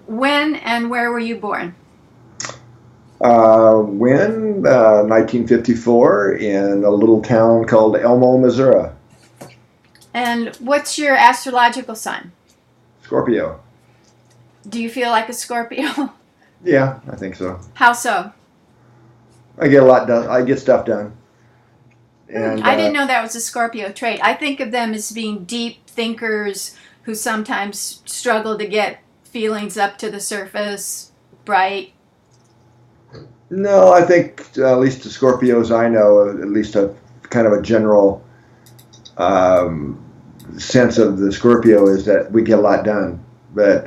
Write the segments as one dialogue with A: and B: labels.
A: When and where were you born?
B: 1954 in a little town called Elmo, Missouri.
A: And what's your astrological sign?
B: Scorpio.
A: Do you feel like a Scorpio?
B: Yeah, I think so.
A: How so?
B: I get a lot done. I get stuff done. And
A: I didn't know that was a Scorpio trait. I think of them as being deep thinkers who sometimes struggle to get feelings up to the surface, bright.
B: No, I think at least the Scorpios I know, at least a kind of a general sense of the Scorpio is that we get a lot done. But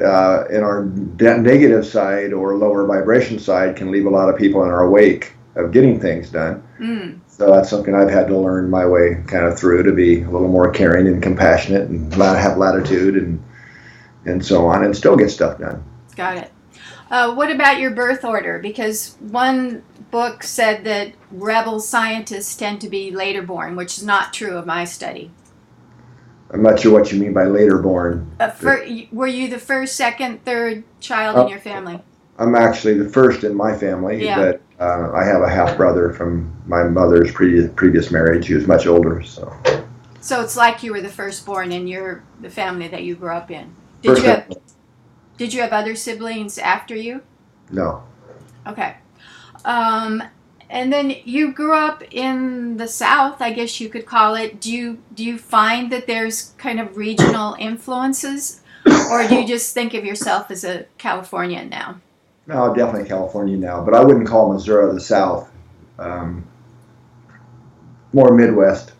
B: in our negative side or lower vibration side can leave a lot of people in our wake of getting things done.
A: Mm.
B: So that's something I've had to learn my way kind of through, to be a little more caring and compassionate and have latitude and so on, and still get stuff done.
A: Got it. What about your birth order? Because one book said that rebel scientists tend to be later born, which is not true of my study.
B: I'm not sure what you mean by later born.
A: Were you the first, second, third child in your family?
B: I'm actually the first in my family, but I have a half brother from my mother's previous marriage. He was much older, so.
A: So it's like you were the firstborn in the family that you grew up in. Did you have other siblings after you?
B: No.
A: Okay. And then you grew up in the South, I guess you could call it. Do you find that there's kind of regional influences, or do you just think of yourself as a Californian now?
B: No, definitely California now, but I wouldn't call Missouri the South. More Midwest.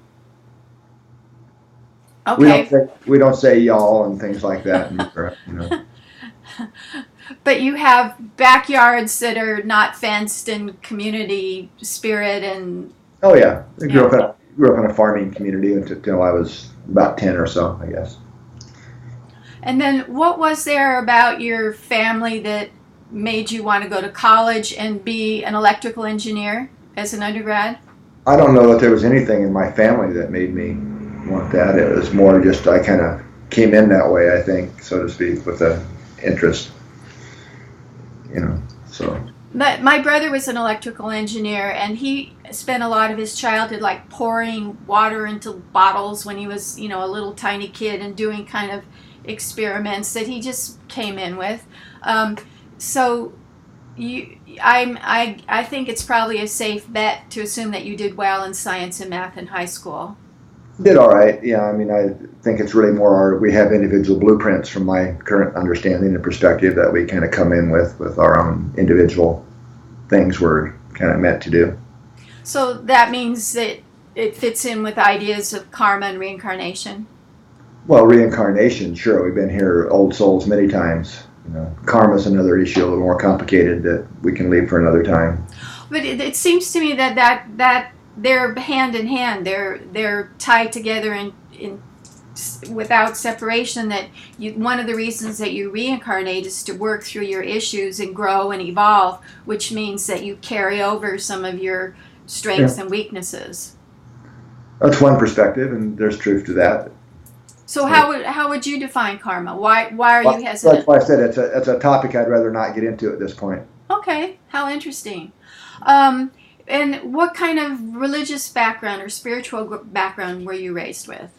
A: Okay.
B: We don't say y'all and things like that in Missouri, you know.
A: But you have backyards that are not fenced, and community spirit, and
B: oh yeah, I grew up in a farming community until I was about 10 or so, I guess.
A: And then what was there about your family that made you want to go to college and be an electrical engineer as an undergrad?
B: I don't know that there was anything in my family that made me want that. It was more just I kind of came in that way, I think, so to speak, with an interest. You know, so.
A: My brother was an electrical engineer, and he spent a lot of his childhood like pouring water into bottles when he was, a little tiny kid, and doing kind of experiments that he just came in with. So I think it's probably a safe bet to assume that you did well in science and math in high school.
B: Did all right. Yeah, I mean, I think it's really more we have individual blueprints from my current understanding and perspective that we kind of come in with our own individual things we're kind of meant to do.
A: So that means that it fits in with ideas of karma and reincarnation?
B: Well, reincarnation, sure. We've been here, old souls, many times. Karma is another issue, a little more complicated, that we can leave for another time.
A: But it seems to me that they're hand in hand. They're tied together in without separation. That one of the reasons that you reincarnate is to work through your issues and grow and evolve, which means that you carry over some of your strengths and weaknesses.
B: That's one perspective, and there's truth to that.
A: So how would you define karma? Why are you hesitant?
B: That's why I said it's a topic I'd rather not get into at this point.
A: Okay, how interesting. And what kind of religious background or spiritual background were you raised with?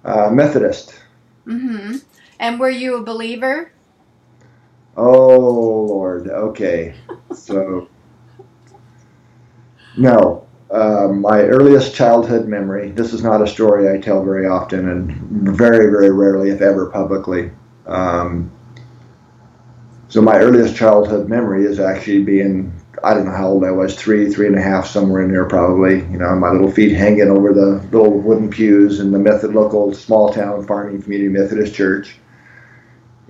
B: Methodist.
A: Mm-hmm. And were you a believer?
B: Oh, Lord. Okay. So, no. My earliest childhood memory, this is not a story I tell very often and very, very rarely, if ever, publicly. So my earliest childhood memory is actually being, I don't know how old I was, 3 and a half, somewhere in there probably. My little feet hanging over the little wooden pews in the local small town farming community Methodist church.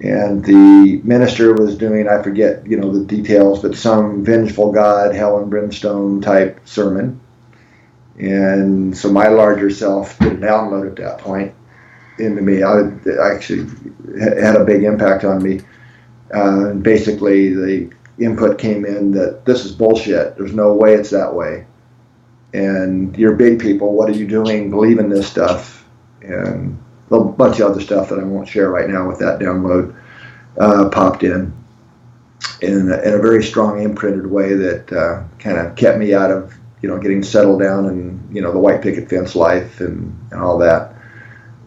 B: And the minister was doing, I forget, the details, but some vengeful God, hell and brimstone type sermon. And so my larger self did a download at that point into me. It actually had a big impact on me. Basically, the input came in that this is bullshit. There's no way it's that way. And you're big people. What are you doing? Believe in this stuff. And a bunch of other stuff that I won't share right now with that download. popped in a very strong imprinted way that kind of kept me out of, getting settled down and, the white picket fence life and all that.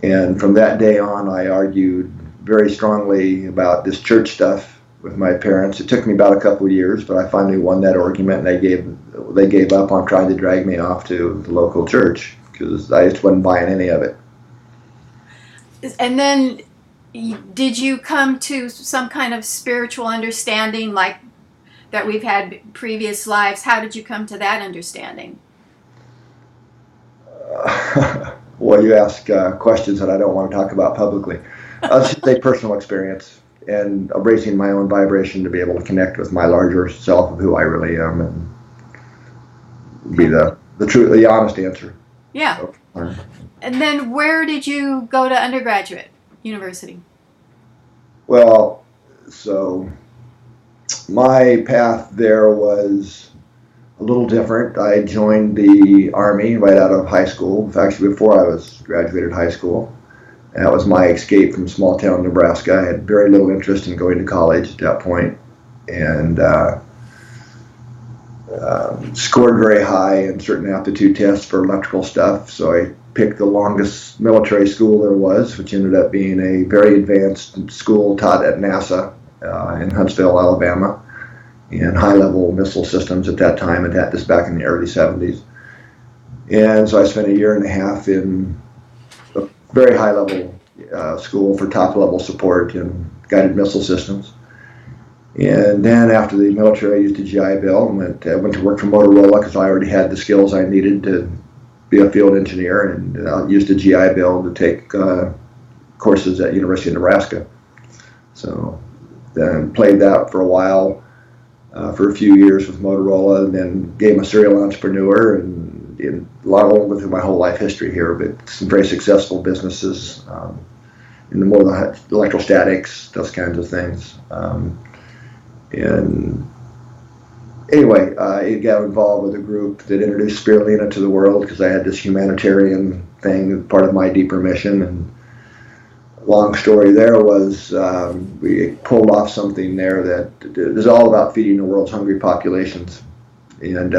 B: And from that day on, I argued very strongly about this church stuff with my parents. It took me about a couple of years, but I finally won that argument, and they gave up on trying to drag me off to the local church because I just wasn't buying any of it.
A: And then, did you come to some kind of spiritual understanding like that we've had previous lives? How did you come to that understanding?
B: Well, you ask questions that I don't want to talk about publicly. It's just a personal experience and raising my own vibration to be able to connect with my larger self of who I really am and be the true, the honest answer.
A: Yeah. So, and then where did you go to undergraduate university?
B: Well, so my path there was a little different. I joined the Army right out of high school. Actually, before I was graduated high school. That was my escape from small town Nebraska. I had very little interest in going to college at that point, and scored very high in certain aptitude tests for electrical stuff. So I picked the longest military school there was, which ended up being a very advanced school taught at NASA in Huntsville, Alabama, in high-level missile systems at that time, and this back in the early 70s. And so I spent a year and a half in a very high-level school for top-level support in guided missile systems. And then after the military, I used a GI Bill and went to work for Motorola because I already had the skills I needed to be a field engineer, and used a GI Bill to take courses at University of Nebraska. So then played that for a while, for a few years with Motorola, and then became a serial entrepreneur, and a lot of my whole life history here, but some very successful businesses in the more the electrostatics, those kinds of things. And anyway, I got involved with a group that introduced spirulina to the world because I had this humanitarian thing, part of my deeper mission. And long story there was we pulled off something there that is all about feeding the world's hungry populations. And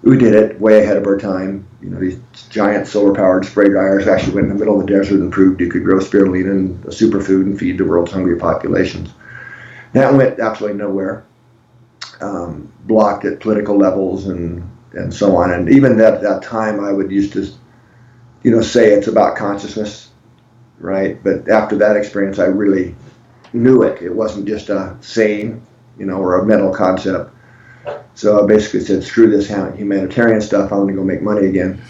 B: we did it way ahead of our time. These giant solar-powered spray dryers actually went in the middle of the desert and proved you could grow spirulina and a superfood and feed the world's hungry populations. That went absolutely nowhere. Blocked at political levels and so on. And even at that time, I would used to, say it's about consciousness, right? But after that experience, I really knew it. It wasn't just a saying, or a mental concept. So I basically said, screw this humanitarian stuff. I'm going to go make money again.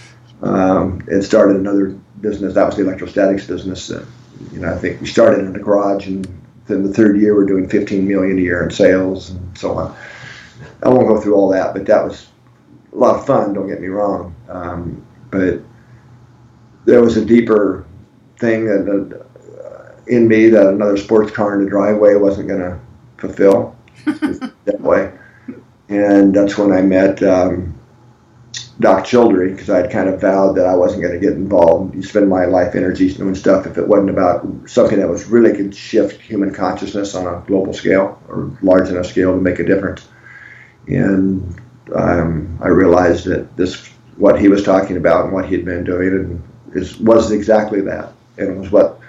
B: And started another business. That was the electrostatics business. I think we started in a garage, and then the third year we're doing $15 million a year in sales and so on. I won't go through all that, but that was a lot of fun, don't get me wrong. But there was a deeper thing in me that another sports car in the driveway wasn't going to fulfill that way. And that's when I met Doc Childry, because I'd kind of vowed that I wasn't going to get involved, spend my life energy doing stuff if it wasn't about something that was really could shift human consciousness on a global scale or large enough scale to make a difference. And I realized that what he was talking about and what he'd been doing was exactly that. And it was what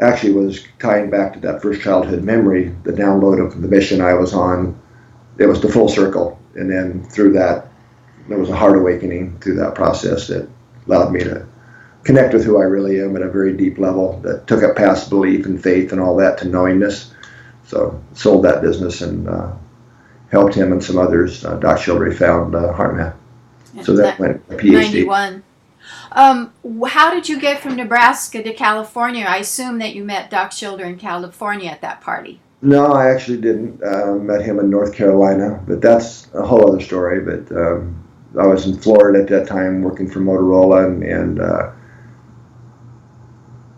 B: actually was tying back to that first childhood memory, the download of the mission I was on. It was the full circle. And then through that, there was a heart awakening through that process that allowed me to connect with who I really am at a very deep level that took up past belief and faith and all that to knowingness. So sold that business and helped him and some others. Doc Childry found HeartMath. So that went a Ph.D.
A: 91. How did you get from Nebraska to California? I assume that you met Doc Childry in California at that party.
B: No, I actually didn't. Met him in North Carolina, but that's a whole other story. But I was in Florida at that time working for Motorola and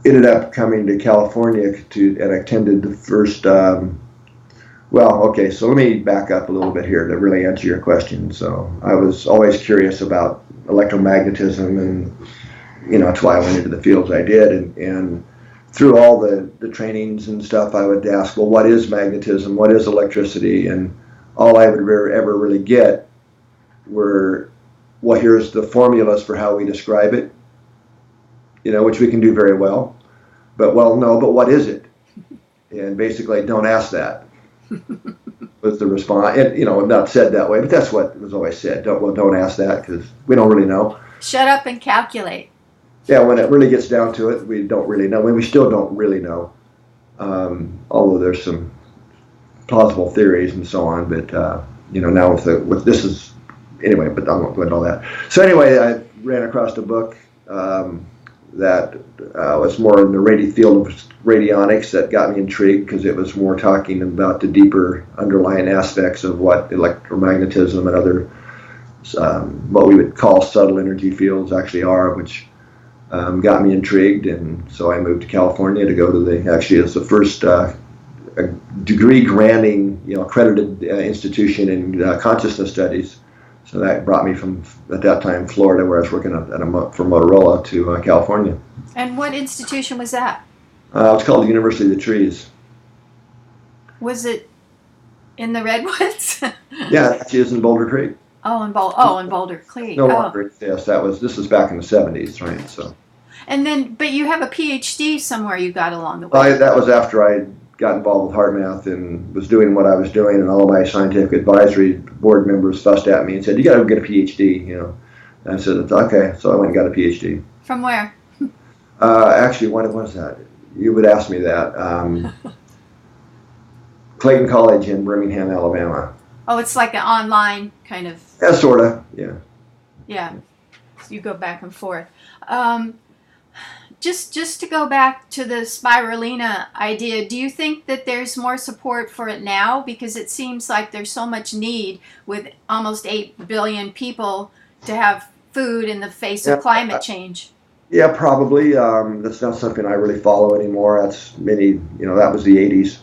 B: ended up coming to California and attended the first, so let me back up a little bit here to really answer your question. So I was always curious about electromagnetism and, that's why I went into the fields I did. And through all the trainings and stuff, I would ask, well, what is magnetism? What is electricity? And all I would ever really get were, well, here's the formulas for how we describe it, which we can do very well. But, well, no, but what is it? And basically, don't ask that was the response. And, not said that way, but that's what was always said. Don't ask that because we don't really know.
A: Shut up and calculate.
B: Yeah, when it really gets down to it, we don't really know. We still don't really know, although there's some plausible theories and so on. But now with this is anyway. But I won't go into all that. So anyway, I ran across a book that was more in the field of radionics that got me intrigued because it was more talking about the deeper underlying aspects of what electromagnetism and other what we would call subtle energy fields actually are, which got me intrigued, and so I moved to California to go to it's the first degree granting, accredited institution in consciousness studies. So that brought me from, at that time, Florida, where I was working for Motorola, to California.
A: And what institution was that?
B: It's called the University of the Trees.
A: Was it in the Redwoods?
B: Yeah, it is in Boulder Creek.
A: Oh, in Boulder Creek.
B: No longer. Yes, this was back in the 70s, right? So.
A: And then, but you have a Ph.D. somewhere you got along the way.
B: That was after I got involved with heart math and was doing what I was doing, and all my scientific advisory board members fussed at me and said, "You got to get a Ph.D." And I said, "Okay." So I went and got a Ph.D.
A: From where?
B: Actually, what was that? You would ask me that. Clayton College in Birmingham, Alabama.
A: Oh, it's like an online kind of.
B: Yeah, sort of. Yeah.
A: Yeah, you go back and forth. Just to go back to the spirulina idea, do you think that there's more support for it now? Because it seems like there's so much need with almost 8 billion people to have food in the face of climate change.
B: Yeah, probably. That's not something I really follow anymore. That's that was the 80s,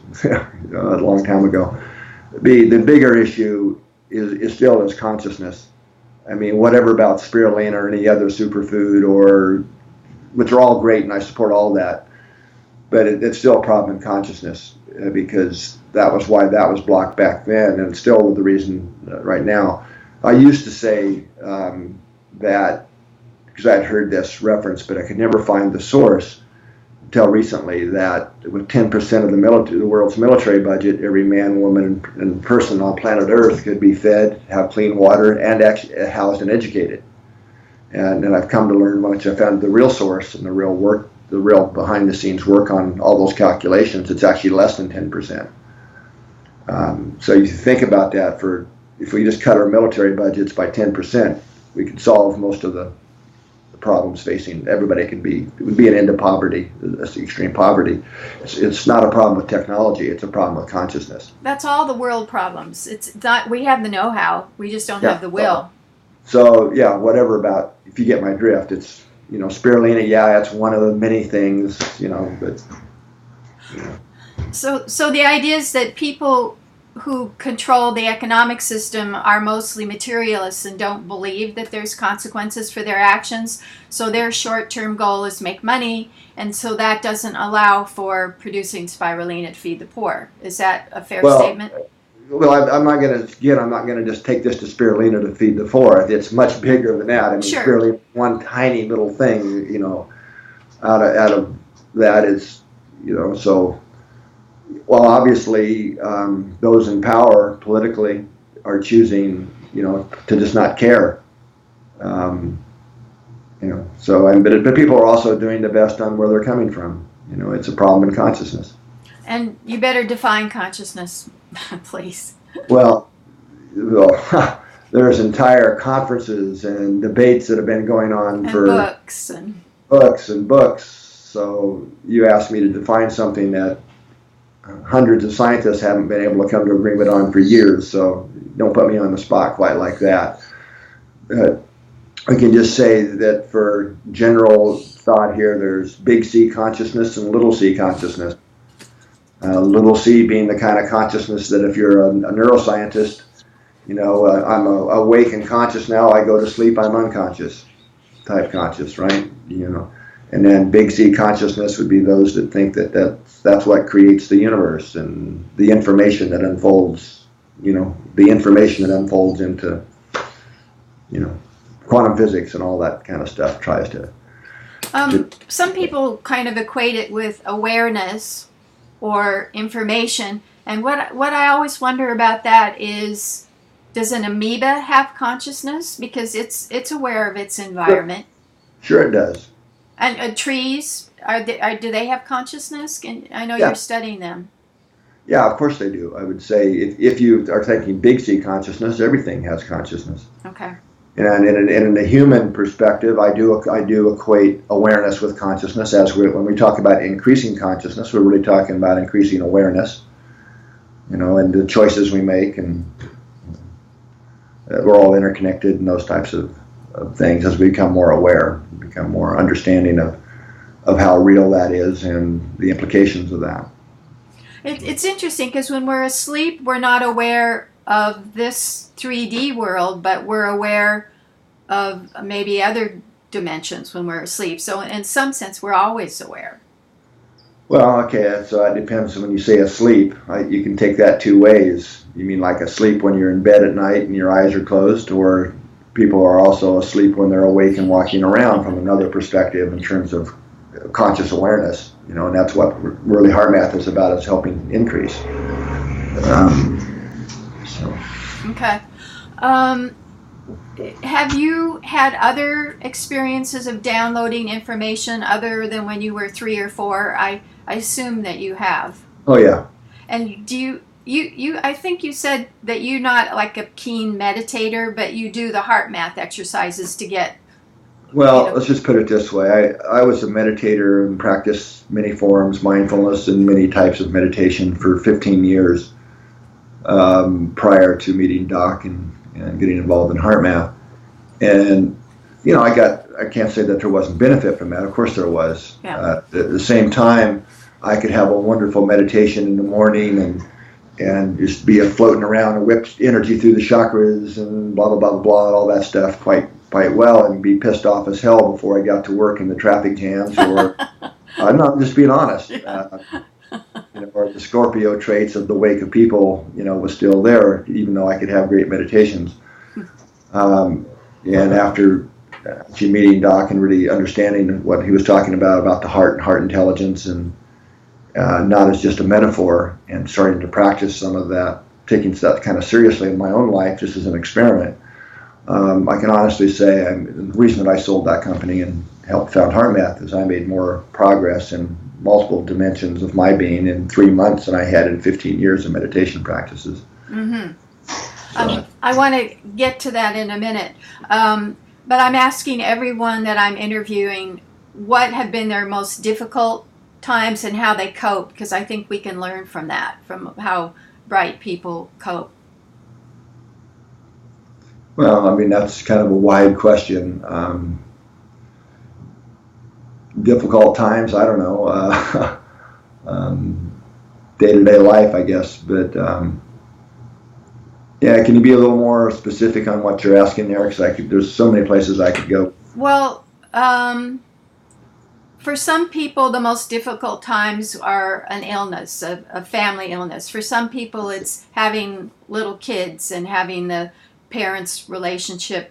B: a long time ago. The bigger issue is still consciousness. I mean, whatever about spirulina or any other superfood, which are all great, and I support all that, but it's still a problem in consciousness because that was why that was blocked back then, and still the reason right now. I used to say that because I had heard this reference, but I could never find the source until recently, that with 10% of the world's military budget, every man, woman, and person on planet Earth could be fed, have clean water, and actually housed and educated. And then I've come to learn once I found the real source and the real work, the real behind-the-scenes work on all those calculations, it's actually less than 10%. So you think about that, if we just cut our military budgets by 10%, we could solve most of the problems facing everybody. It would be an end to poverty, extreme poverty. It's not a problem with technology, it's a problem with consciousness.
A: That's all the world problems. It's not, we have the know-how, we just don't have the will.
B: So yeah, whatever about, if you get my drift, it's, spirulina, yeah, it's one of the many things, but.
A: So the idea is that people who control the economic system are mostly materialists and don't believe that there's consequences for their actions. So their short-term goal is make money, and so that doesn't allow for producing spirulina to feed the poor. Is that a fair statement?
B: Well, I'm not going to just take this to spirulina to feed the poor. It's much bigger than that. I mean,
A: sure.
B: Spirulina, one tiny little thing, out of that is, so. Well, obviously, those in power politically are choosing, to just not care. But people are also doing the best on where they're coming from. It's a problem in consciousness.
A: And you better define consciousness, please.
B: Well, there's entire conferences and debates that have been going on for
A: books.
B: So you asked me to define something that hundreds of scientists haven't been able to come to agreement on for years, so don't put me on the spot quite like that. I can just say that for general thought here, there's big C consciousness and little c consciousness. Little c being the kind of consciousness that if you're a neuroscientist, I'm awake and conscious now, I go to sleep, I'm unconscious type conscious, right? And then big Z consciousness would be those that think that's what creates the universe and the information that unfolds, the information that unfolds into, quantum physics and all that kind of stuff tries to.
A: Some people kind of equate it with awareness or information. And what I always wonder about that is, does an amoeba have consciousness? Because it's aware of its environment.
B: Sure it does.
A: And trees, do they have consciousness? I know
B: Yeah.
A: you're studying them.
B: Yeah, of course they do. I would say if you are thinking big C consciousness, everything has consciousness.
A: Okay.
B: And in a human perspective, I do equate awareness with consciousness. When we talk about increasing consciousness, we're really talking about increasing awareness, and the choices we make, and we're all interconnected and those types of things as we become more aware, become more understanding of how real that is and the implications of that.
A: It's interesting because when we're asleep, we're not aware of this 3D world, but we're aware of maybe other dimensions when we're asleep. So in some sense, we're always aware.
B: Well, okay, so it depends. When you say asleep, you can take that two ways. You mean like asleep when you're in bed at night and your eyes are closed, or people are also asleep when they're awake and walking around from another perspective in terms of conscious awareness, and that's what really heart math is about, is helping increase.
A: Okay. Have you had other experiences of downloading information other than when you were 3 or 4? I assume that you have.
B: Oh yeah.
A: And do you I think you said that you're not like a keen meditator, but you do the heart math exercises to get.
B: Well, let's just put it this way. I was a meditator and practiced many forms, mindfulness and many types of meditation for 15 years prior to meeting Doc and getting involved in heart math. And, I can't say that there wasn't benefit from that. Of course there was.
A: Yeah.
B: At the same time, I could have a wonderful meditation in the morning and just be floating around and whip energy through the chakras and blah, blah, blah, blah, blah, all that stuff quite well, and be pissed off as hell before I got to work in the traffic jams, or I'm just being honest. Or the Scorpio traits of the wake of people, was still there, even though I could have great meditations. And after actually meeting Doc and really understanding what he was talking about the heart and heart intelligence, and not as just a metaphor, and starting to practice some of that, taking stuff kind of seriously in my own life, just as an experiment. I can honestly say the reason that I sold that company and helped found heart math is I made more progress in multiple dimensions of my being in 3 months than I had in 15 years of meditation practices.
A: Mm-hmm. So. I want to get to that in a minute. But I'm asking everyone that I'm interviewing what have been their most difficult times and how they cope, because I think we can learn from that, from how bright people cope.
B: Well, that's kind of a wide question. Difficult times, I don't know. Day-to-day life, I guess. But yeah, can you be a little more specific on what you're asking there? Because there's so many places I could go.
A: Well, for some people, the most difficult times are an illness, a family illness. For some people, it's having little kids and having the parents' relationship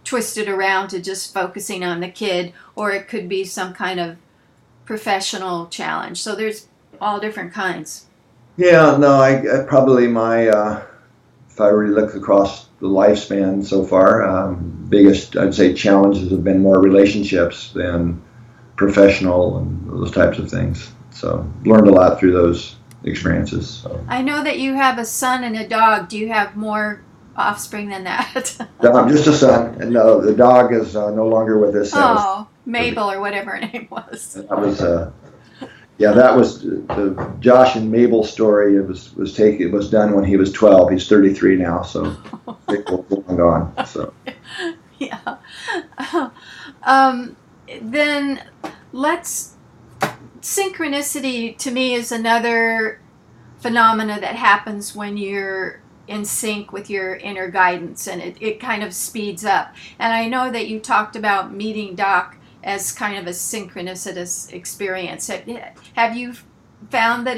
A: twisted around to just focusing on the kid, or it could be some kind of professional challenge. So there's all different kinds.
B: Yeah, no, I probably if I really look across the lifespan so far, biggest, I'd say, challenges have been more relationships than professional and those types of things. So learned a lot through those experiences. So.
A: I know that you have a son and a dog. Do you have more offspring than that?
B: No, I'm just a son, and the dog is no longer with us.
A: Mabel or whatever her name was.
B: That was that was the Josh and Mabel story. It was done when he was 12. He's 33 now, so Mabel's long gone. So
A: yeah. Then synchronicity to me is another phenomena that happens when you're in sync with your inner guidance, and it kind of speeds up. And I know that you talked about meeting Doc as kind of a synchronicitous experience. Have you found that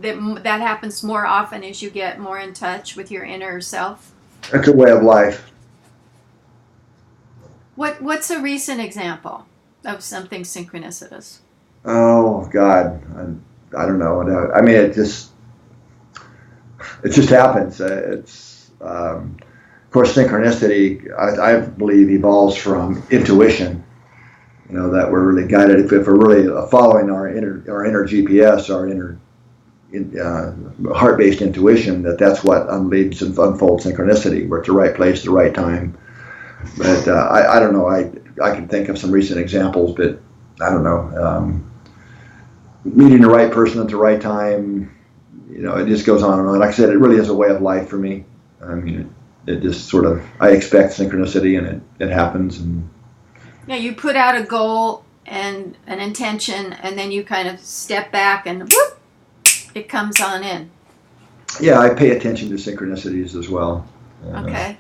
A: that happens more often as you get more in touch with your inner self?
B: It's a way of life.
A: What's a recent example of something synchronicitous?
B: Oh God, I don't know. I mean, it just happens. Of course, synchronicity, I believe, evolves from intuition. That we're really guided. If we're really following our inner GPS, our inner heart-based intuition, that's what leads and unfolds synchronicity. We're at the right place, the right time. But I don't know. I can think of some recent examples, but I don't know. Meeting the right person at the right time, it just goes on and on. Like I said, it really is a way of life for me. I mean, it just sort of, I expect synchronicity, and it happens. And
A: yeah, you put out a goal and an intention, and then you kind of step back and whoop, it comes on in.
B: Yeah, I pay attention to synchronicities as well.
A: Okay.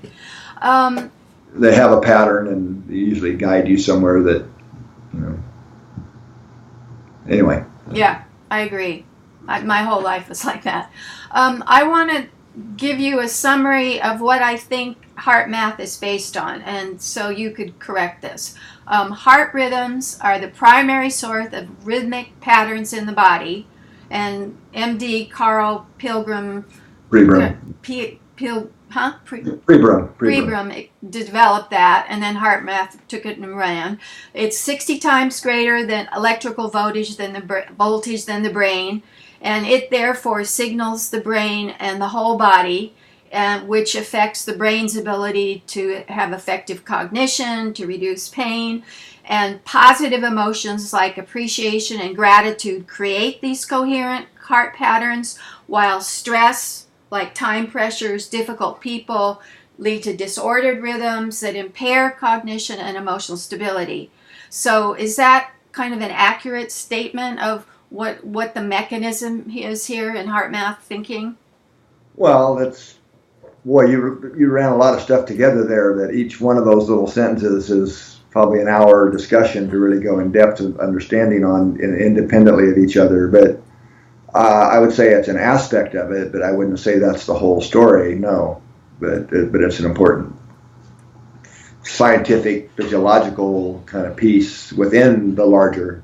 B: They have a pattern, and they usually guide you somewhere that, anyway.
A: Yeah, I agree. My whole life is like that. I want to give you a summary of what I think heart math is based on, and so you could correct this. Heart rhythms are the primary source of rhythmic patterns in the body, and MD Carl Pilgrim Pribram developed that, and then heart math took it and ran. It's 60 times greater than electrical voltage than the brain, and it therefore signals the brain and the whole body, which affects the brain's ability to have effective cognition, to reduce pain, and positive emotions like appreciation and gratitude create these coherent heart patterns, while stress, like time pressures, difficult people, lead to disordered rhythms that impair cognition and emotional stability. So is that kind of an accurate statement of what the mechanism is here in heart math thinking?
B: Well, you ran a lot of stuff together there, that each one of those little sentences is probably an hour discussion to really go in depth of understanding on independently of each other. But I would say it's an aspect of it, but I wouldn't say that's the whole story, no. But it's an important scientific, physiological kind of piece within the larger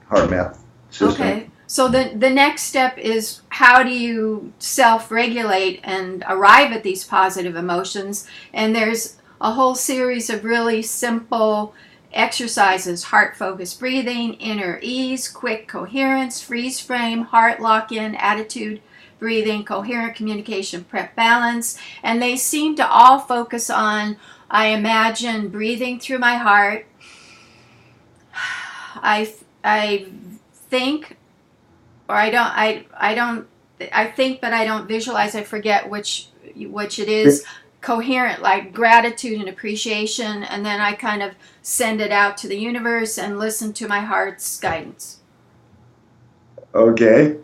B: heart math system.
A: Okay, so the next step is, how do you self-regulate and arrive at these positive emotions? And there's a whole series of really simple exercises: heart-focused breathing, inner ease, quick coherence, freeze frame, heart lock-in, attitude breathing, coherent communication, prep balance. And they seem to all focus on, I imagine breathing through my heart. I think, or I think, but I don't visualize. I forget which it is. Coherent, like gratitude and appreciation, and then I kind of send it out to the universe and listen to my heart's guidance.
B: Okay.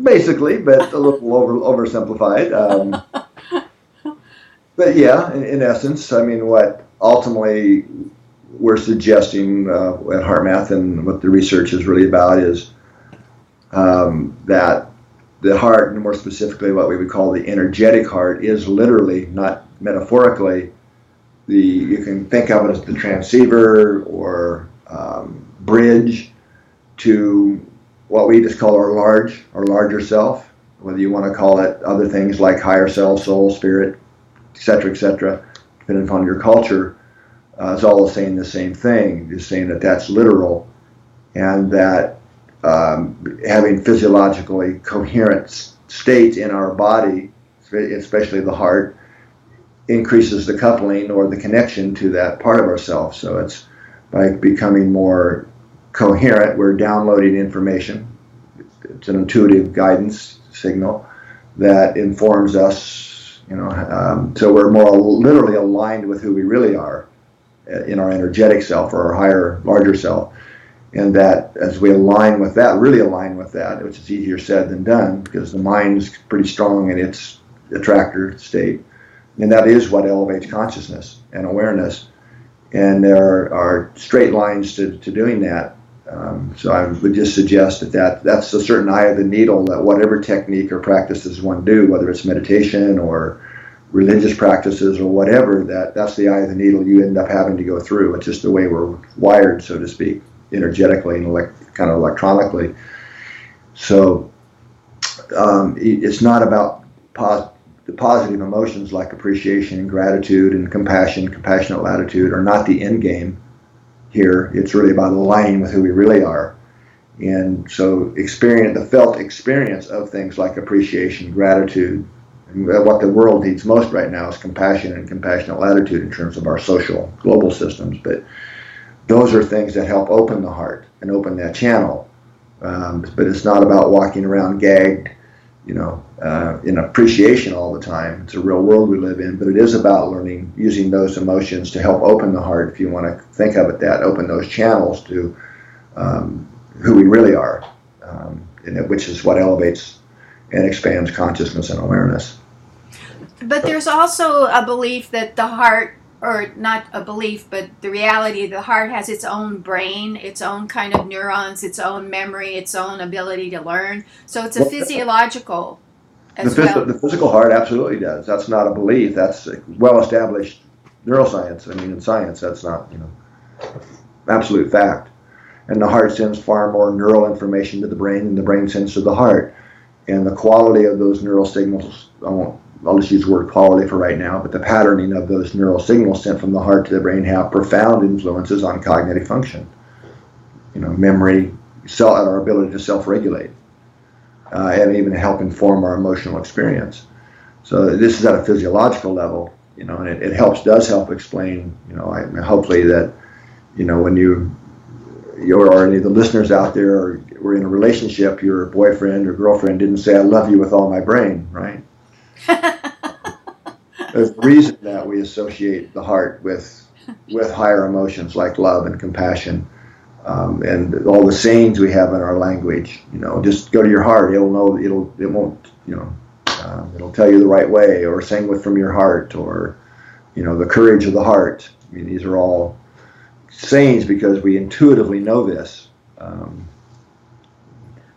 B: Basically, but a little oversimplified. But yeah, in essence, I mean, what ultimately we're suggesting at Heart Math, and what the research is really about, is that the heart, and more specifically what we would call the energetic heart, is literally, not metaphorically, you can think of it as the transceiver or bridge to what we just call our larger self, whether you want to call it other things like higher self, soul, spirit, etc., depending upon your culture. It's all saying the same thing, just saying that that's literal, and that having physiologically coherent states in our body, especially the heart, increases the coupling or the connection to that part of ourselves. So it's by becoming more coherent, we're downloading information. It's an intuitive guidance signal that informs us, so we're more literally aligned with who we really are in our energetic self, or our higher, larger self. And that as we really align with that, which is easier said than done, because the mind is pretty strong in its attractor state, And that is what elevates consciousness and awareness. And there are straight lines to doing that. So I would just suggest that's a certain eye of the needle, that whatever technique or practices one do, whether it's meditation or religious practices or whatever, that's the eye of the needle you end up having to go through. It's just the way we're wired, so to speak, energetically and kind of electronically. So it's not about the positive emotions like appreciation and gratitude and compassion, compassionate latitude are not the end game here. It's really about aligning with who we really are. And so the felt experience of things like appreciation, gratitude, and what the world needs most right now is compassion and compassionate latitude in terms of our social global systems. But those are things that help open the heart and open that channel. But it's not about walking around gagged, in appreciation all the time. It's a real world we live in, but it is about learning, using those emotions to help open the heart, if you want to think of it that, open those channels to who we really are, which is what elevates and expands consciousness and awareness.
A: But there's also a belief that the heart, or not a belief, but the reality, the heart has its own brain, its own kind of neurons, its own memory, its own ability to learn. So it's a physiological as well.
B: The physical heart absolutely does. That's not a belief. That's well-established neuroscience. I mean, in science, that's not, absolute fact. And the heart sends far more neural information to the brain than the brain sends to the heart. And the quality of those neural signals, I'll just use the word quality for right now, but the patterning of those neural signals sent from the heart to the brain have profound influences on cognitive function. Memory, our ability to self-regulate, and even help inform our emotional experience. So this is at a physiological level, and it does help explain, hopefully that, when you or any of the listeners out there were in a relationship, your boyfriend or girlfriend didn't say, "I love you with all my brain," right? There's a reason that we associate the heart with higher emotions like love and compassion, and all the sayings we have in our language. Just go to your heart; it'll know. It'll tell you the right way, or sing from your heart, or the courage of the heart. I mean, these are all sayings because we intuitively know this.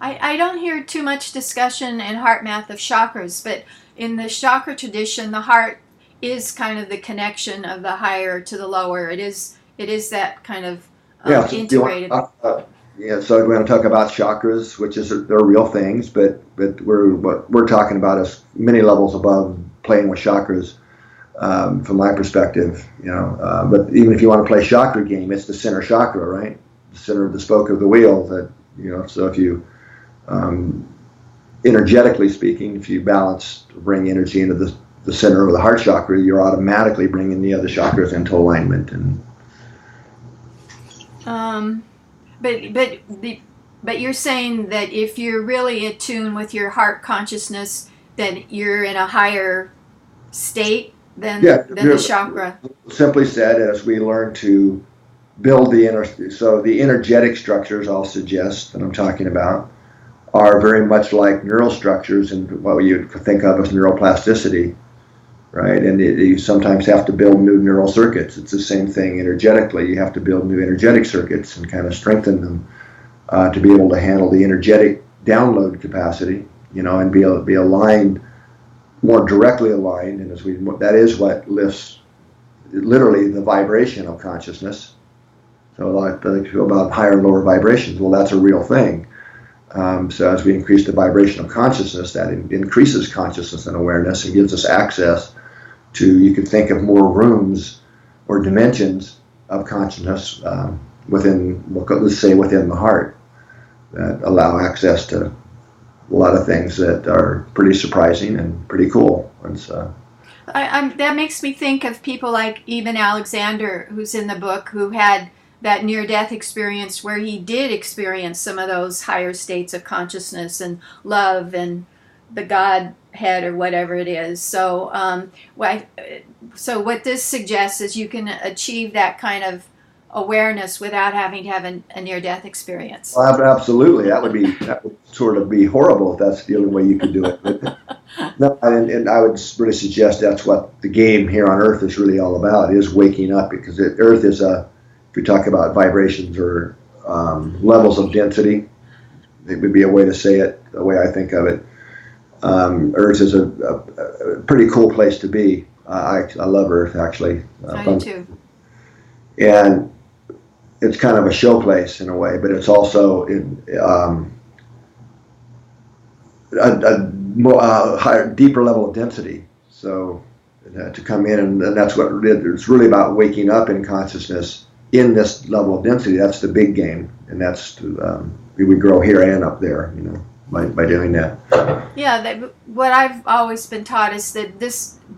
A: I don't hear too much discussion in heart math of chakras, but in the chakra tradition, the heart is kind of the connection of the higher to the lower. It is that kind of integrated.
B: So we're going to talk about chakras, which they're real things, but what we're talking about is many levels above playing with chakras. From my perspective, but even if you want to play chakra game, it's the center chakra, right? The center of the spoke of the wheel. That so if you, energetically speaking, if you bring energy into the center of the heart chakra, you're automatically bringing the other chakras into alignment.
A: But you're saying that if you're really in tune with your heart consciousness, then you're in a higher state than the chakra.
B: Simply said, as we learn to build the energetic structures, I'll suggest that I'm talking about, are very much like neural structures and what you think of as neuroplasticity, right? And you sometimes have to build new neural circuits. It's the same thing energetically. You have to build new energetic circuits and kind of strengthen them to be able to handle the energetic download capacity, and be aligned, more directly aligned. And that is what lifts literally the vibration of consciousness. So like about higher and lower vibrations, well, that's a real thing. So as we increase the vibration of consciousness, that increases consciousness and awareness and gives us access to, you could think of more rooms or dimensions of consciousness within the heart that allow access to a lot of things that are pretty surprising and pretty cool. And so
A: that makes me think of people like even Alexander, who's in the book, who had that near-death experience where he did experience some of those higher states of consciousness and love and the Godhead or whatever it is. So, so what this suggests is you can achieve that kind of awareness without having to have a near-death experience.
B: Well, absolutely. That would sort of be horrible if that's the only way you could do it. No, and I would really suggest that's what the game here on Earth is really all about, is waking up, because Earth is if we talk about vibrations or levels of density, it would be a way to say it, the way I think of it. Earth is a pretty cool place to be. I love Earth, actually.
A: I do too.
B: And it's kind of a show place in a way, but it's also a higher, deeper level of density. So to come in, and that's what it's really about, waking up in consciousness in this level of density. That's the big game, and that's we would grow here and up there, by doing that.
A: Yeah, what I've always been taught is that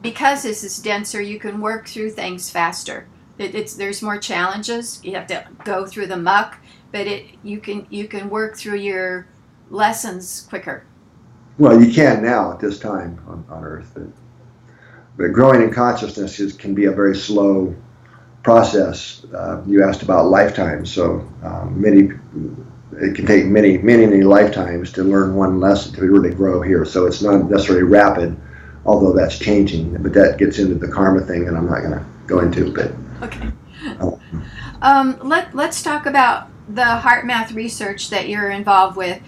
A: because this is denser, you can work through things faster. There's more challenges. You have to go through the muck, but you can work through your lessons quicker.
B: Well, you can now at this time on Earth, but growing in consciousness can be a very slow process. You asked about lifetimes, so it can take many lifetimes to learn one lesson to really grow here. So it's not necessarily rapid, although that's changing. But that gets into the karma thing, and I'm not going to go into. But
A: okay, let's talk about the heart math research that you're involved with.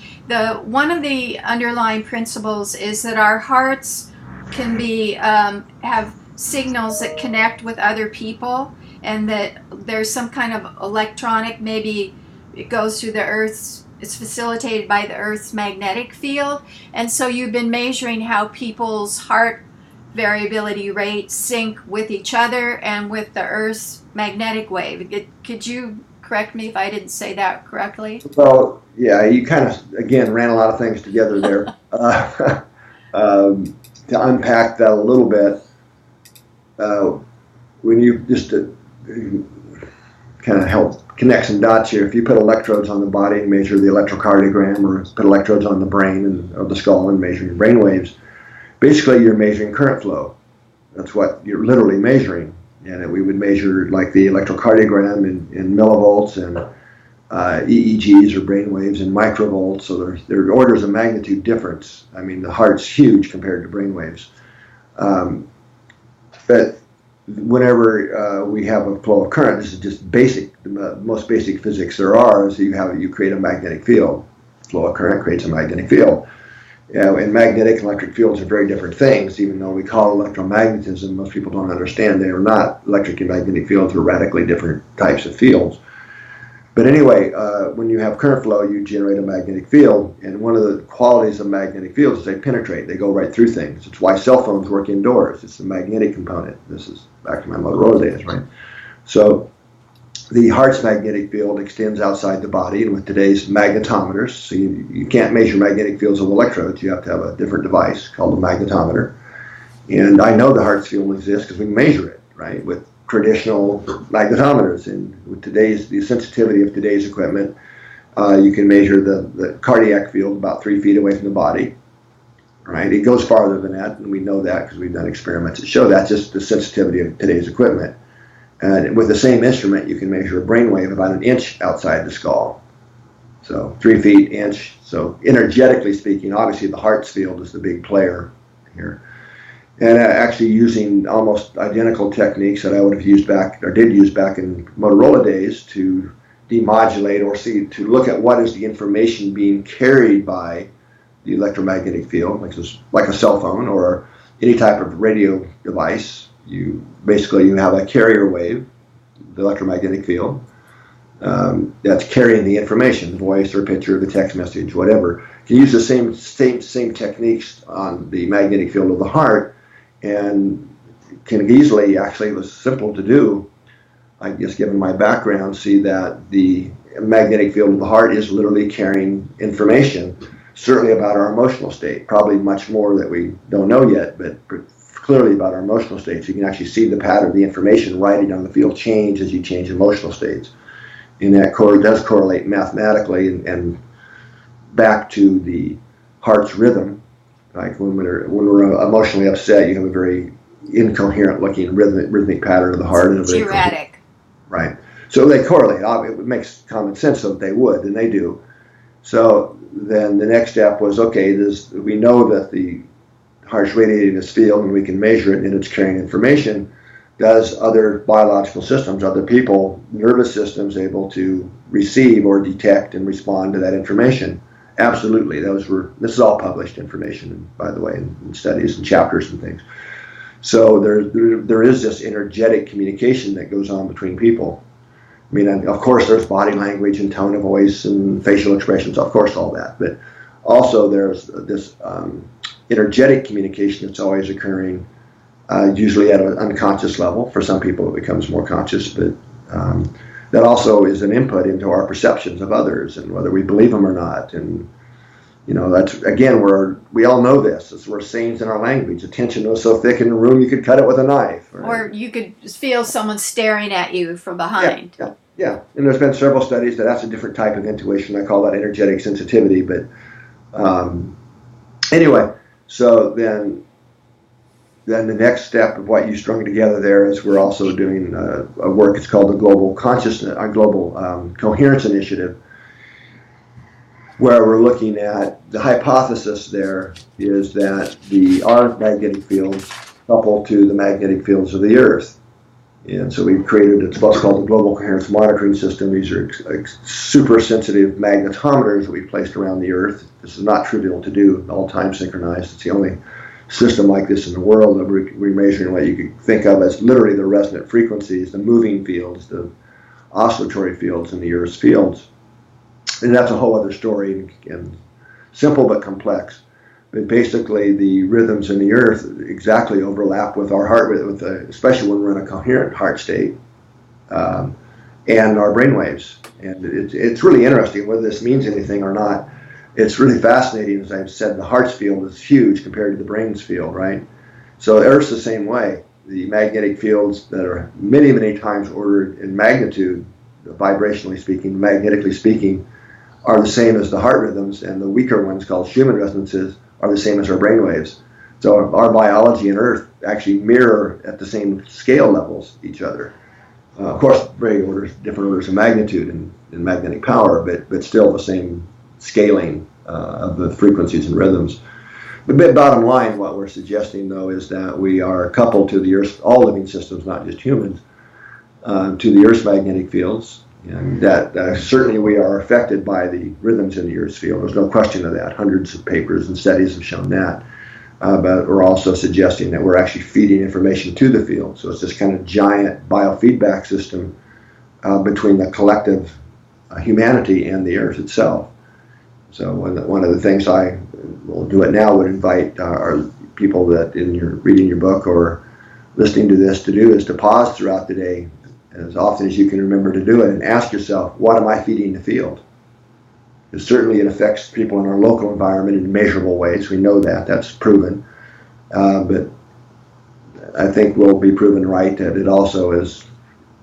A: One of the underlying principles is that our hearts can be have signals that connect with other people, and that there's some kind of electronic, maybe it goes through the Earth's, it's facilitated by the Earth's magnetic field. And so you've been measuring how people's heart variability rates sync with each other and with the Earth's magnetic wave. Could you correct me if I didn't say that correctly?
B: Well, yeah, you kind of, again, ran a lot of things together there. To unpack that a little bit, when you just kind of help connect some dots here, if you put electrodes on the body and measure the electrocardiogram, or put electrodes on the brain or the skull and measure your brain waves, basically you're measuring current flow. That's what you're literally measuring. And we would measure like the electrocardiogram in millivolts, and EEGs or brain waves in microvolts. So there are orders of magnitude difference. I mean, the heart's huge compared to brain waves. But whenever we have a flow of current, this is just basic, the most basic physics there are, is you create a magnetic field. Flow of current creates a magnetic field. And magnetic and electric fields are very different things, even though we call electromagnetism, most people don't understand they are not. Electric and magnetic fields are radically different types of fields. But anyway, when you have current flow, you generate a magnetic field, and one of the qualities of magnetic fields is they penetrate. They go right through things. It's why cell phones work indoors. It's the magnetic component. This is back to my Motorola days, right? So the heart's magnetic field extends outside the body, and with today's magnetometers, so you can't measure magnetic fields with electrodes. You have to have a different device called a magnetometer. And I know the heart's field exists because we measure it, right, with traditional magnetometers. And with the sensitivity of today's equipment, you can measure the cardiac field about 3 feet away from the body, right? It goes farther than that, and we know that because we've done experiments that show that's just the sensitivity of today's equipment. And with the same instrument, you can measure a brainwave about an inch outside the skull. So 3 feet, inch. So energetically speaking, obviously the heart's field is the big player here. And actually using almost identical techniques that I would have used did use back in Motorola days to demodulate or to look at what is the information being carried by the electromagnetic field, like a cell phone or any type of radio device. You have a carrier wave, the electromagnetic field, that's carrying the information, the voice or picture, the text message, whatever. You can use the same techniques on the magnetic field of the heart, and can easily, actually it was simple to do, I guess given my background, see that the magnetic field of the heart is literally carrying information, certainly about our emotional state, probably much more that we don't know yet, but clearly about our emotional states. You can actually see the pattern, the information writing on the field change as you change emotional states. And that does correlate mathematically and back to the heart's rhythm. Like when we're emotionally upset, you have a very incoherent looking rhythmic pattern of the heart.
A: It's erratic.
B: Right. So they correlate. It makes common sense that they would, and they do. So then the next step was, okay, we know that the heart's radiating this field and we can measure it and it's carrying information, does other biological systems, other people, nervous systems able to receive or detect and respond to that information? Absolutely. This is all published information, by the way, in studies and chapters and things. So there is this energetic communication that goes on between people. I mean, of course, there's body language and tone of voice and facial expressions, of course, all that. But also there's this energetic communication that's always occurring, usually at an unconscious level. For some people, it becomes more conscious, but that also is an input into our perceptions of others and whether we believe them or not. And that's again we all know this. We're sayings in our language. The tension was so thick in the room you could cut it with a knife. Right?
A: Or you could feel someone staring at you from behind.
B: Yeah. And there's been several studies that's a different type of intuition. I call that energetic sensitivity. But anyway, so then the next step of what you strung together there is we're also doing a work. It's called the Global Consciousness, our Global Coherence Initiative, where we're looking at the hypothesis there is that our magnetic fields couple to the magnetic fields of the Earth. And so we've created what's called the Global Coherence Monitoring System. These are super sensitive magnetometers that we placed around the Earth. This is not trivial to do, all time synchronized. It's the only system like this in the world that we're measuring what you could think of as literally the resonant frequencies, the moving fields, the oscillatory fields in the Earth's fields. And that's a whole other story and simple but complex. But basically, the rhythms in the Earth exactly overlap with our heart rhythm, especially when we're in a coherent heart state, and our brain waves. And it's really interesting whether this means anything or not. It's really fascinating. As I've said, the heart's field is huge compared to the brain's field, right? So Earth's the same way. The magnetic fields that are many, many times ordered in magnitude, vibrationally speaking, magnetically speaking, are the same as the heart rhythms, and the weaker ones called Schumann resonances are the same as our brain waves. So our biology and Earth actually mirror at the same scale levels each other. Of course, different orders of magnitude and magnetic power, but still the same scaling of the frequencies and rhythms. But bottom line, what we're suggesting, though, is that we are coupled to the Earth, all living systems, not just humans, to the Earth's magnetic fields. And that certainly we are affected by the rhythms in the Earth's field. There's no question of that. Hundreds of papers and studies have shown that. But we're also suggesting that we're actually feeding information to the field. So it's this kind of giant biofeedback system between the collective humanity and the Earth itself. So one of the things I will do it now would invite our people that reading your book or listening to this to do is to pause throughout the day as often as you can remember to do it and ask yourself, what am I feeding the field? Because certainly it affects people in our local environment in measurable ways. We know that's proven. But I think we'll be proven right that it also is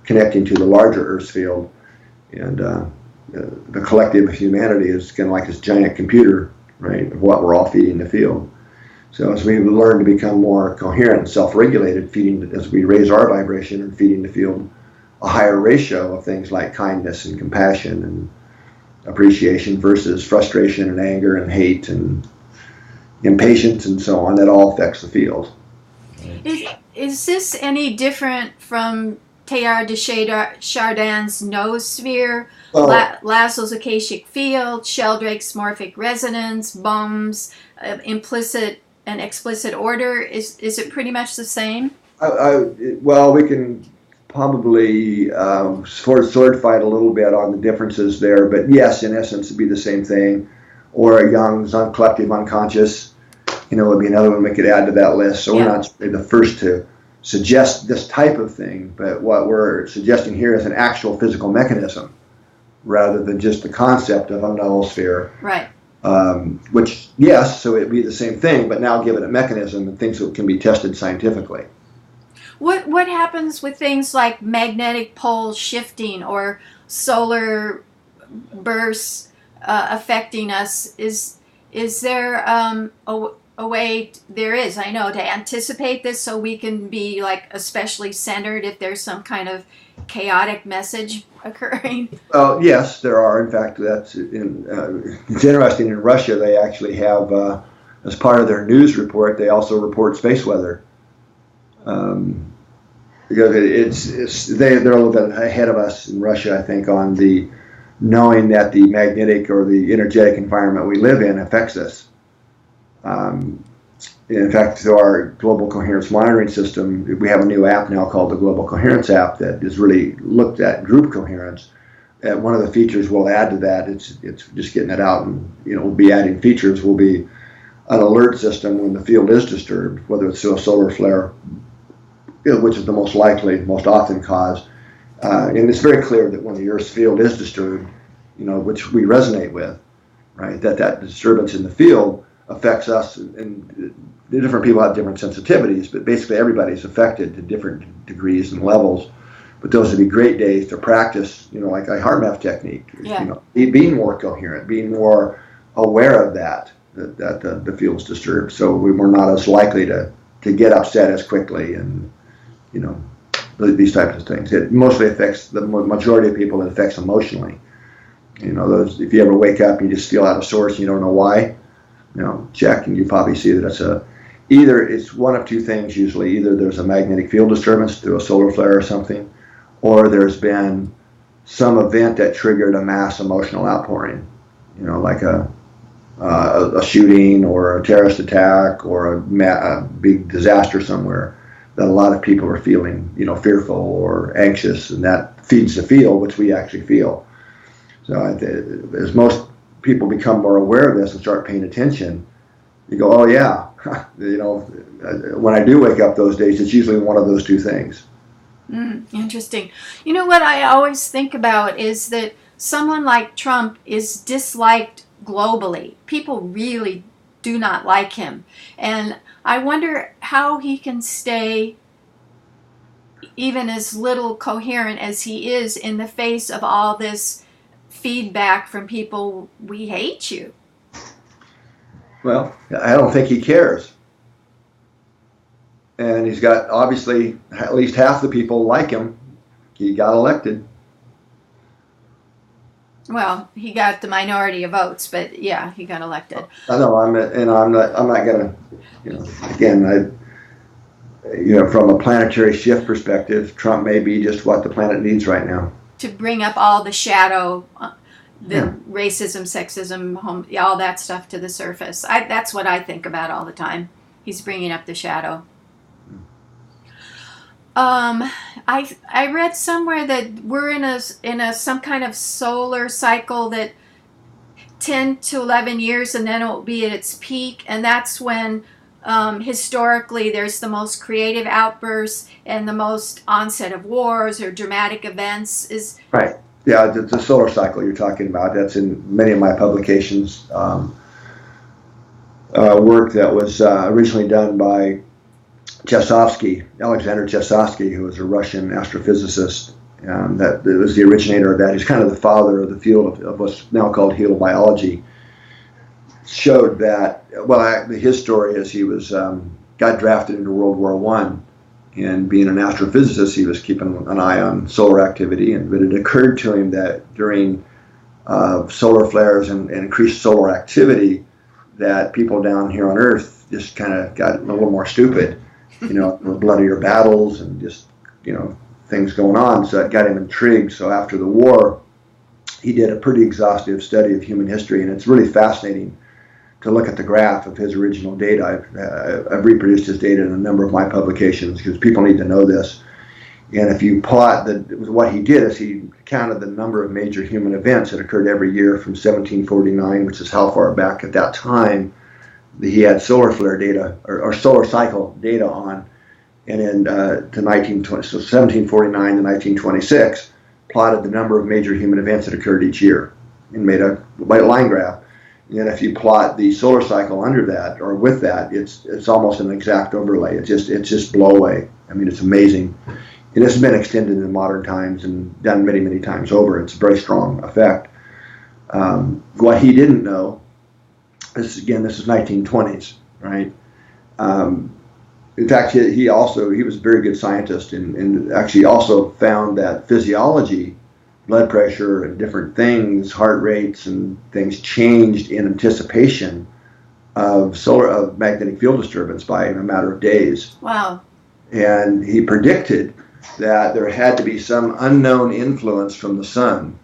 B: connecting to the larger Earth field. And the collective humanity is kind of like this giant computer, right, of what we're all feeding the field. So as we learn to become more coherent and self-regulated, as we raise our vibration and feeding the field a higher ratio of things like kindness and compassion and appreciation versus frustration and anger and hate and impatience and so on, that all affects the field.
A: Is this any different from Teilhard de Chardin's noosphere, Laszlo's akashic field, Sheldrake's morphic resonance, Bohm's implicit and explicit order? Is it pretty much the same?
B: Well, we can probably sword fight a little bit on the differences there, but yes, in essence, it'd be the same thing. Or Jung's collective unconscious, would be another one we could add to that list. So we're not the first to suggest this type of thing, but what we're suggesting here is an actual physical mechanism rather than just the concept of a noosphere.
A: Right.
B: Which, yes, so it'd be the same thing, but now give it a mechanism and things that can be tested scientifically.
A: What happens with things like magnetic pole shifting or solar bursts affecting us? Is there a way? There is, I know, to anticipate this so we can be like especially centered if there's some kind of chaotic message occurring? Yes,
B: there are. In fact, it's interesting. In Russia, they actually have as part of their news report, they also report space weather. Because they're a little bit ahead of us in Russia, I think, on the knowing that the magnetic or the energetic environment we live in affects us. In fact, through our global coherence monitoring system, we have a new app now called the Global Coherence app that is really looked at group coherence. And one of the features we'll add to that, it's just getting it out, and we'll be adding features, will be an alert system when the field is disturbed, whether it's through a solar flare, which is the most likely, most often cause. And it's very clear that when the Earth's field is disturbed, which we resonate with, right, that disturbance in the field affects us, and the different people have different sensitivities, but basically everybody's affected to different degrees and levels. But those would be great days to practice, like a heart math technique, being more coherent, being more aware of that the field's disturbed. So we're not as likely to get upset as quickly, and, these types of things. It mostly affects the majority of people. It affects emotionally. If you ever wake up and you just feel out of sorts and you don't know why, check, and you probably see that either it's one of two things usually. Either there's a magnetic field disturbance through a solar flare or something, or there's been some event that triggered a mass emotional outpouring, like a shooting or a terrorist attack or a big disaster somewhere that a lot of people are feeling, fearful or anxious, and that feeds the field, which we actually feel. So as most people become more aware of this and start paying attention, you go, oh yeah, when I do wake up those days, it's usually one of those two things.
A: Interesting. What I always think about is that someone like Trump is disliked globally. People really do not like him. And I wonder how he can stay even as little coherent as he is in the face of all this feedback from people, we hate you.
B: Well, I don't think he cares. And he's got, obviously, at least half the people like him. He got elected.
A: Well, he got the minority of votes, but yeah, he got elected.
B: I know. I'm not going to, again, from a planetary shift perspective, Trump may be just what the planet needs right now.
A: To bring up all the shadow, racism, sexism, all that stuff to the surface. That's what I think about all the time. He's bringing up the shadow. I read somewhere that we're in a some kind of solar cycle that 10 to 11 years, and then it will be at its peak, and that's when historically there's the most creative outbursts and the most onset of wars or dramatic events. Is
B: right. Yeah, the solar cycle you're talking about, that's in many of my publications. Work that was originally done by Alexander Chesovsky, who was a Russian astrophysicist. That was the originator of that. He's kind of the father of the field of what's now called halobiology. Showed that, his story is he was got drafted into World War I, and being an astrophysicist, he was keeping an eye on solar activity, but it occurred to him that during solar flares and increased solar activity, that people down here on Earth just kind of got a little more stupid, bloodier battles and just, things going on. So that got him intrigued. So after the war, he did a pretty exhaustive study of human history, and it's really fascinating to look at the graph of his original data. I've reproduced his data in a number of my publications because people need to know this. And if you plot what he did is he counted the number of major human events that occurred every year from 1749, which is how far back at that time he had solar flare data or solar cycle data on, and then to 1920, so 1749 to 1926, plotted the number of major human events that occurred each year and made a line graph. And if you plot the solar cycle under that or with that, it's almost an exact overlay. It's just blow away. I mean, it's amazing. And this has been extended in modern times and done many, many times over. It's a very strong effect. What he didn't know, this is 1920s, right? In fact, he was a very good scientist and actually also found that physiology, blood pressure and different things, heart rates and things changed in anticipation of magnetic field disturbance by a matter of days.
A: Wow.
B: And he predicted that there had to be some unknown influence from the sun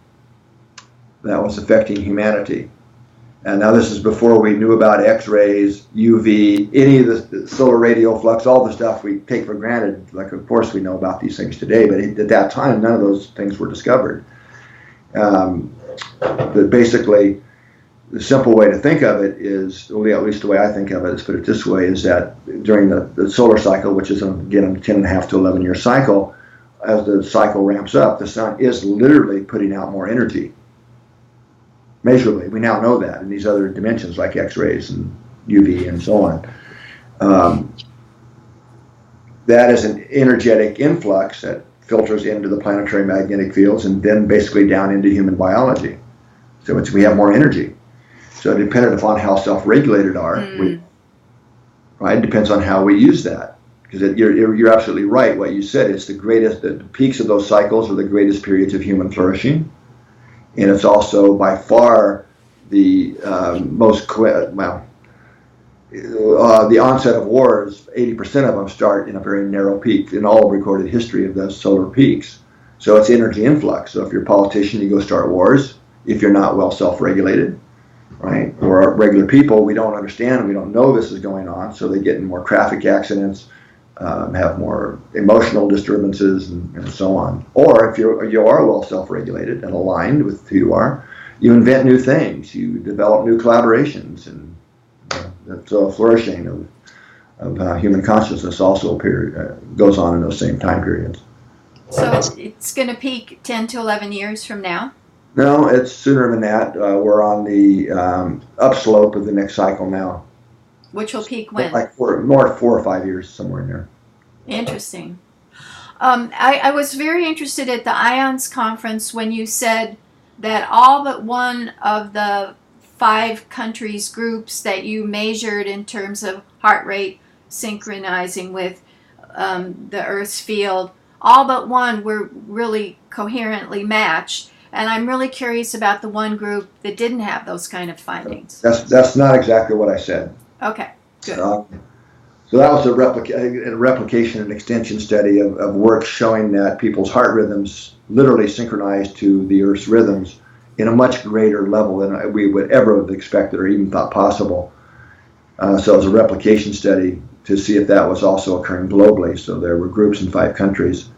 B: that was affecting humanity. And now this is before we knew about X-rays, UV, any of the solar radial flux, all the stuff we take for granted. Like, of course, we know about these things today, but at that time, none of those things were discovered. But basically, the simple way to think of it is, well, at least the way I think of it, is put it this way, is that during the solar cycle, which is, again, a 10.5 to 11-year cycle, as the cycle ramps up, the sun is literally putting out more energy. Measurably. We now know that in these other dimensions like X-rays and UV and so on. That is an energetic influx that filters into the planetary magnetic fields and then basically down into human biology. So we have more energy. So dependent upon how self-regulated are, right? It depends on how we use that. Because you're absolutely right what you said. It's the peaks of those cycles are the greatest periods of human flourishing. And it's also by far the the onset of wars, 80% of them start in a very narrow peak in all recorded history of those solar peaks. So it's energy influx. So if you're a politician, you go start wars. If you're not well self-regulated, right? Or regular people, we don't understand, we don't know this is going on, so they get in more traffic accidents, have more emotional disturbances, and so on. Or if you are well self-regulated and aligned with who you are, you invent new things, you develop new collaborations, and so a flourishing of human consciousness also goes on in those same time periods.
A: So it's going to peak 10 to 11 years from now?
B: No, it's sooner than that. We're on the upslope of the next cycle now.
A: Which will peak when?
B: Like 4 or 5 years, somewhere in there.
A: Interesting. I was very interested at the IONS conference when you said that all but one of the 5 countries groups that you measured in terms of heart rate synchronizing with the Earth's field, all but one were really coherently matched. And I'm really curious about the one group that didn't have those kind of findings.
B: That's not exactly what I said.
A: Okay, good.
B: So that was a replication and extension study of work showing that people's heart rhythms literally synchronized to the Earth's rhythms in a much greater level than we would ever have expected or even thought possible. So it was a replication study to see if that was also occurring globally. So there were groups in 5 countries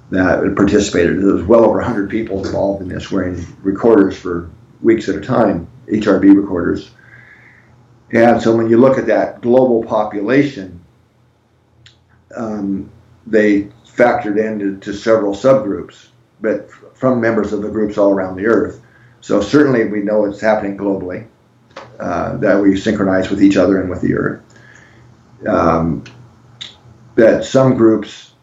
B: that participated. There was well over 100 people involved in this, wearing recorders for weeks at a time, HRV recorders. And so when you look at that global population, they factored into several subgroups, but from members of the groups all around the Earth. So certainly we know it's happening globally, that we synchronize with each other and with the Earth. That some groups,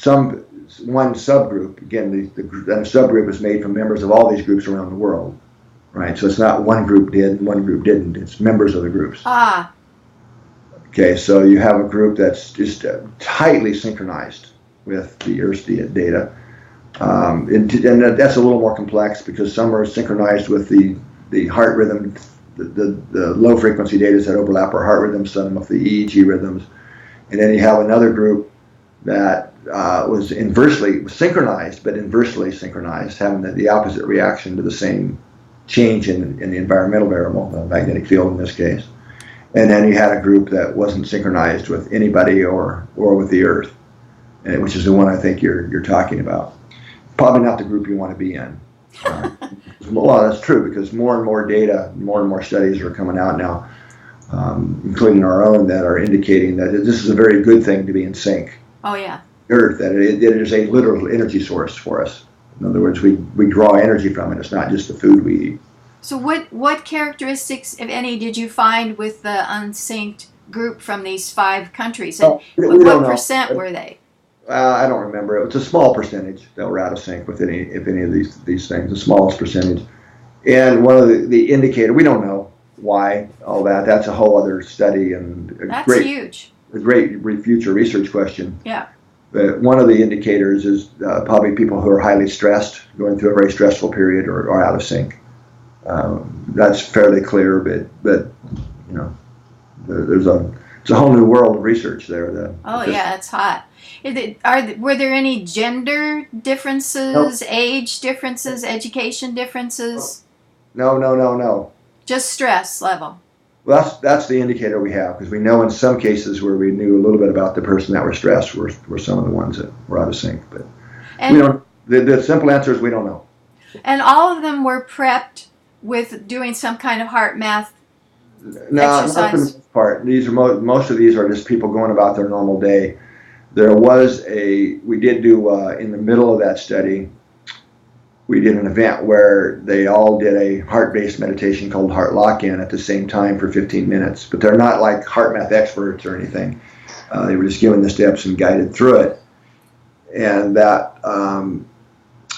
B: one subgroup, again, the subgroup is made from members of all these groups around the world, right? So it's not one group did and one group didn't. It's members of the groups. Okay, so you have a group that's just tightly synchronized with the Earth's data. And that's a little more complex because some are synchronized with the heart rhythm, the low frequency data that overlap our heart rhythm, some of the EEG rhythms. And then you have another group that was synchronized, but inversely synchronized, having the opposite reaction to the same change in the environmental variable, the magnetic field in this case. And then you had a group that wasn't synchronized with anybody or with the Earth, which is the one I think you're talking about. Probably not the group you want to be in. Well, that's true because more and more data, more and more studies are coming out now, including our own, that are indicating that this is a very good thing to be in sync.
A: Oh, yeah.
B: Earth, that it is a literal energy source for us. In other words, we draw energy from it. It's not just the food we eat.
A: So what characteristics, if any, did you find with the unsynced group from these 5 countries? And what percent were they?
B: I don't remember. It was a small percentage that were out of sync with any of these things, the smallest percentage. And one of the indicator, we don't know why, all that. That's a whole other study and
A: huge.
B: A great future research question.
A: Yeah.
B: But one of the indicators is probably people who are highly stressed, going through a very stressful period, or out of sync. That's fairly clear, but It's a whole new world of research there.
A: Yeah, it's hot. Were there any gender differences,
B: Nope.
A: age differences, education differences?
B: No.
A: Just stress level.
B: Well, that's the indicator we have, because we know in some cases where we knew a little bit about the person that were stressed were some of the ones that were out of sync. But we don't. The simple answer is we don't know.
A: And all of them were prepped with doing some kind of heart math exercise.
B: Not for the most part. These are most of these are just people going about their normal day. We did do in the middle of that study, we did an event where they all did a heart-based meditation called Heart Lock-In at the same time for 15 minutes. But they're not like heart math experts or anything. They were just given the steps and guided through it. And that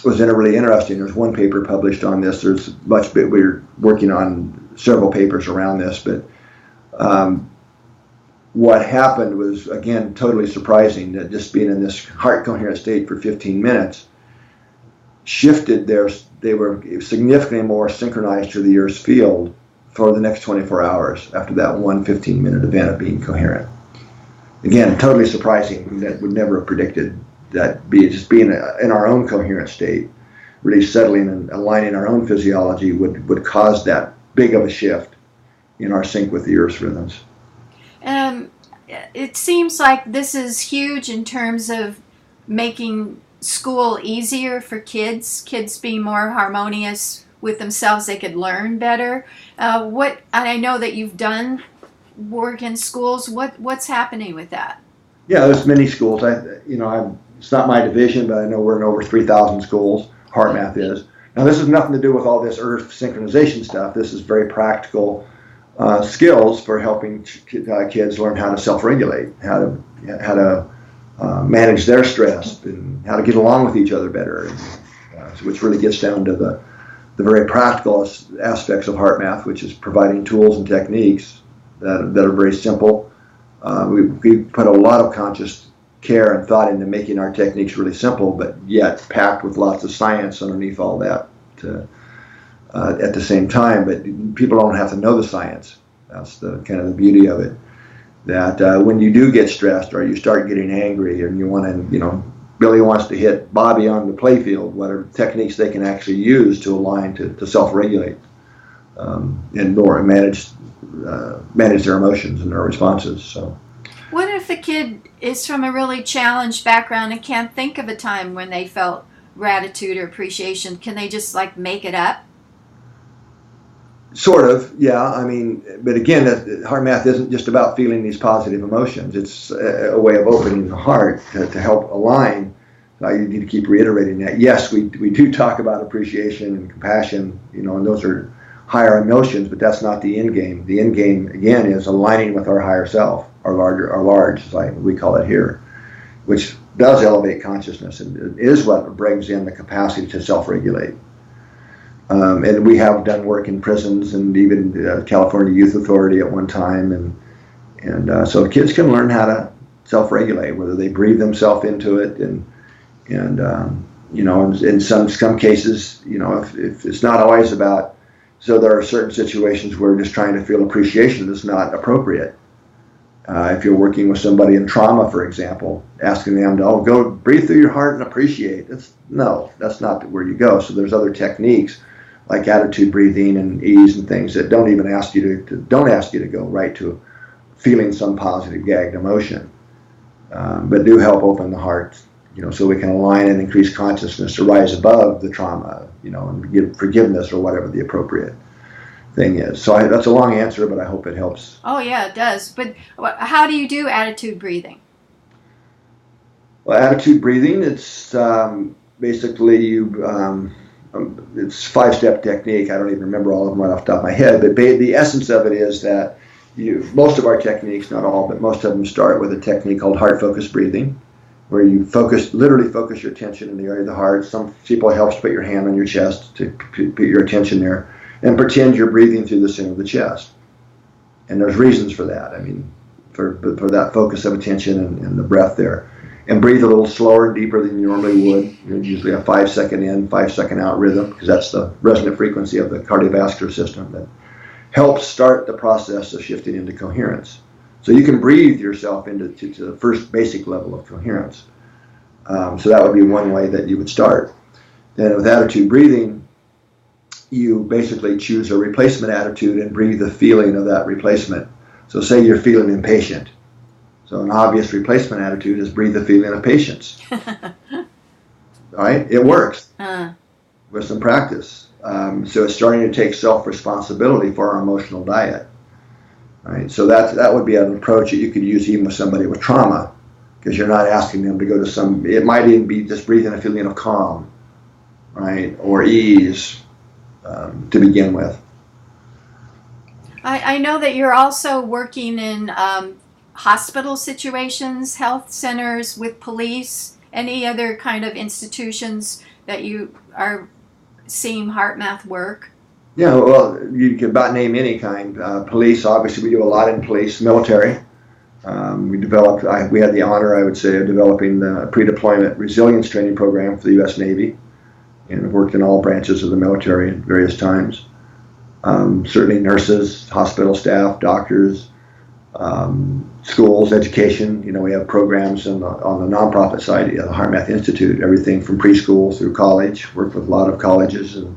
B: was really interesting. There's one paper published on this. We're working on several papers around this, but what happened was, again, totally surprising, that just being in this heart coherent state for 15 minutes shifted they were significantly more synchronized to the Earth's field for the next 24 hours after that one 15-minute event of being coherent. Again, totally surprising. That would never have predicted that just being in our own coherent state, really settling and aligning our own physiology would cause that big of a shift in our sync with the Earth's rhythms.
A: It seems like this is huge in terms of making school easier for kids being more harmonious with themselves. They could learn better. And I know that you've done work in schools. What's happening with that? Yeah,
B: there's many schools. It's not my division, but I know we're in over 3,000 schools. Heart math is. Now, this has nothing to do with all this Earth synchronization stuff. This is very practical skills for helping kids learn how to self-regulate, how to manage their stress, and how to get along with each other better, which really gets down to the very practical aspects of heart math, which is providing tools and techniques that are very simple. We put a lot of conscious care and thought into making our techniques really simple, but yet packed with lots of science underneath all that at the same time. But people don't have to know the science. That's the kind of the beauty of it. That when you do get stressed or you start getting angry and you want to, Billy wants to hit Bobby on the playfield, whatever techniques they can actually use to align to self-regulate and manage their emotions and their responses. So,
A: what if the kid is from a really challenged background and can't think of a time when they felt gratitude or appreciation? Can they just make it up?
B: Sort of, yeah. But again, heart math isn't just about feeling these positive emotions. It's a way of opening the heart to help align. You need to keep reiterating that. Yes, we do talk about appreciation and compassion, and those are higher emotions, but that's not the end game. The end game, again, is aligning with our higher self, our large, like we call it here, which does elevate consciousness and is what brings in the capacity to self-regulate. And we have done work in prisons and even California Youth Authority at one time, and so kids can learn how to self-regulate, whether they breathe themselves into it, and in some cases, if it's not always about. So there are certain situations where just trying to feel appreciation is not appropriate. If you're working with somebody in trauma, for example, asking them to go breathe through your heart and appreciate. That's not where you go. So there's other techniques like attitude breathing and ease and things that don't even ask you to go right to feeling some positive gagged emotion, but do help open the heart, so we can align and increase consciousness to rise above the trauma, and give forgiveness or whatever the appropriate thing is. So that's a long answer, but I hope it helps.
A: Oh yeah, it does. But how do you do attitude breathing?
B: Well, attitude breathing, it's basically it's 5-step technique. I don't even remember all of them right off the top of my head, but the essence of it is that most of our techniques, not all, but most of them start with a technique called heart-focused breathing, where you literally focus your attention in the area of the heart. Some people it helps to put your hand on your chest to put your attention there and pretend you're breathing through the center of the chest. And there's reasons for that. For that focus of attention and the breath there. And breathe a little slower and deeper than you normally would. Usually a 5-second in, 5-second out rhythm, because that's the resonant frequency of the cardiovascular system that helps start the process of shifting into coherence. So you can breathe yourself into to the first basic level of coherence. So that would be one way that you would start. Then with attitude breathing, you basically choose a replacement attitude and breathe the feeling of that replacement. So say you're feeling impatient. So an obvious replacement attitude is breathe the feeling of patience. Right? It works with some practice. So it's starting to take self-responsibility for our emotional diet. Right? So that would be an approach that you could use even with somebody with trauma, because you're not asking them to go to some, it might even be just breathing a feeling of calm, right, or ease to begin with.
A: I know that you're also working in hospital situations, health centers, with police, any other kind of institutions that you are seeing HeartMath work.
B: Yeah, well, you could about name any kind. Police, obviously, we do a lot in police, military. We had the honor, I would say, of developing the pre-deployment resilience training program for the U.S. Navy, and worked in all branches of the military at various times. Certainly nurses, hospital staff, doctors, schools, education. We have programs on the nonprofit side, the HeartMath Institute, everything from preschool through college. Worked with a lot of colleges, and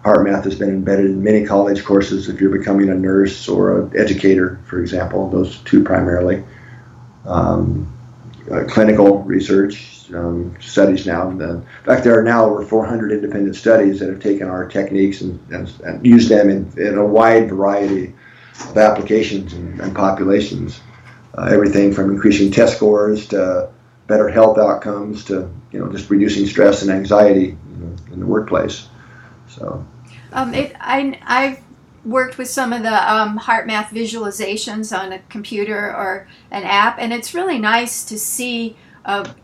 B: HeartMath has been embedded in many college courses if you're becoming a nurse or an educator, for example, those two primarily. Clinical research studies now. In fact, there are now over 400 independent studies that have taken our techniques and used them in a wide variety of applications and populations. Everything from increasing test scores to better health outcomes to just reducing stress and anxiety in the workplace. So,
A: I've worked with some of the HeartMath visualizations on a computer or an app, and it's really nice to see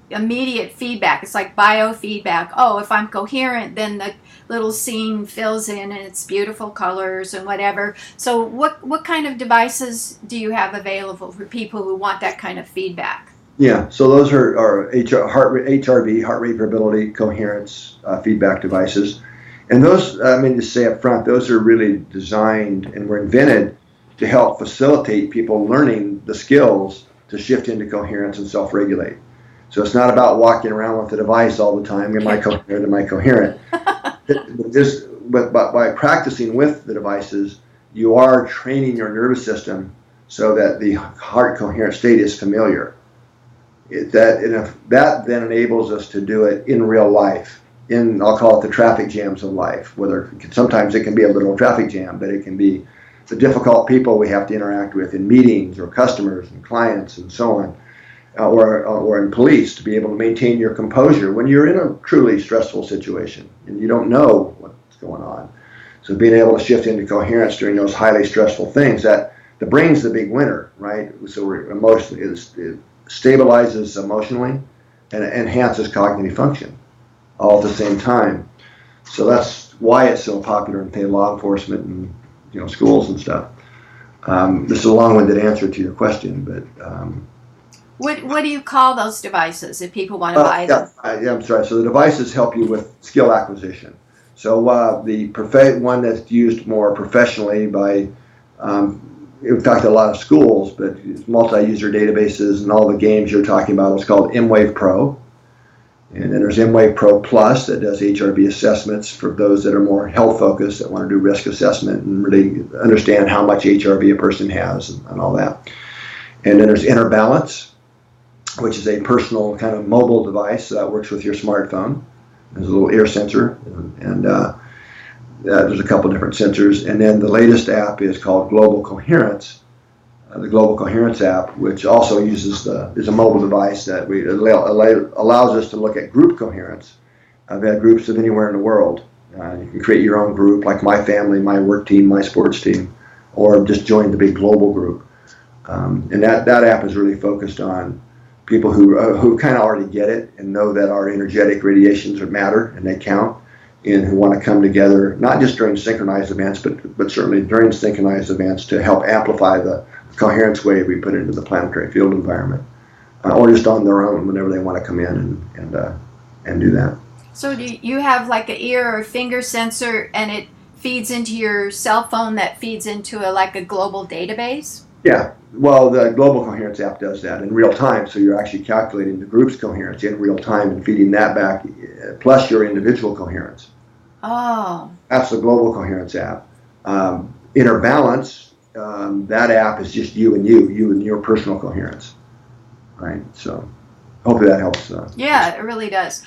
A: immediate feedback. It's like biofeedback. Oh, if I'm coherent, then the little scene fills in and it's beautiful colors and whatever. So what kind of devices do you have available for people who want that kind of feedback?
B: Yeah, so those are HRV, heart rate variability coherence feedback devices. And those, to say up front, those are really designed and were invented to help facilitate people learning the skills to shift into coherence and self-regulate. So it's not about walking around with the device all the time, am I coherent, am I coherent? But by practicing with the devices, you are training your nervous system so that the heart coherent state is familiar. That then enables us to do it in real life. I'll call it the traffic jams of life, sometimes it can be a little traffic jam, but it can be the difficult people we have to interact with in meetings or customers and clients and so on, or in police, to be able to maintain your composure when you're in a truly stressful situation and you don't know what's going on. So being able to shift into coherence during those highly stressful things, that the brain's the big winner, right? So it stabilizes emotionally and enhances cognitive function all at the same time. So that's why it's so popular in law enforcement and schools and stuff. This is a long-winded answer to your question, but
A: what do you call those devices if people want to buy them?
B: I'm sorry. So the devices help you with skill acquisition. So the one that's used more professionally by, in fact, a lot of schools, but multi-user databases and all the games you're talking about, is called mWave Pro. And then there's mWave Pro Plus that does HRV assessments for those that are more health focused, that want to do risk assessment and really understand how much HRV a person has and all that. And then there's InnerBalance, which is a personal kind of mobile device that works with your smartphone. There's a little ear sensor, and there's a couple different sensors. And then the latest app is called Global Coherence, the Global Coherence app, which also is a mobile device that allows us to look at group coherence. I've had groups of anywhere in the world. You can create your own group, like my family, my work team, my sports team, or just join the big global group. And that app is really focused on people who kind of already get it and know that our energetic radiations matter and they count, and who want to come together, not just during synchronized events, but certainly during synchronized events, to help amplify the coherence wave we put into the planetary field environment, or just on their own whenever they want to come in and do that.
A: So do you have like an ear or finger sensor, and it feeds into your cell phone that feeds into like a global database?
B: Yeah. Well, the Global Coherence app does that in real time. So you're actually calculating the group's coherence in real time and feeding that back, plus your individual coherence.
A: Oh.
B: That's the Global Coherence app. Inner Balance, that app is just you and your personal coherence. Right? So hopefully that helps.
A: Yeah, it really does.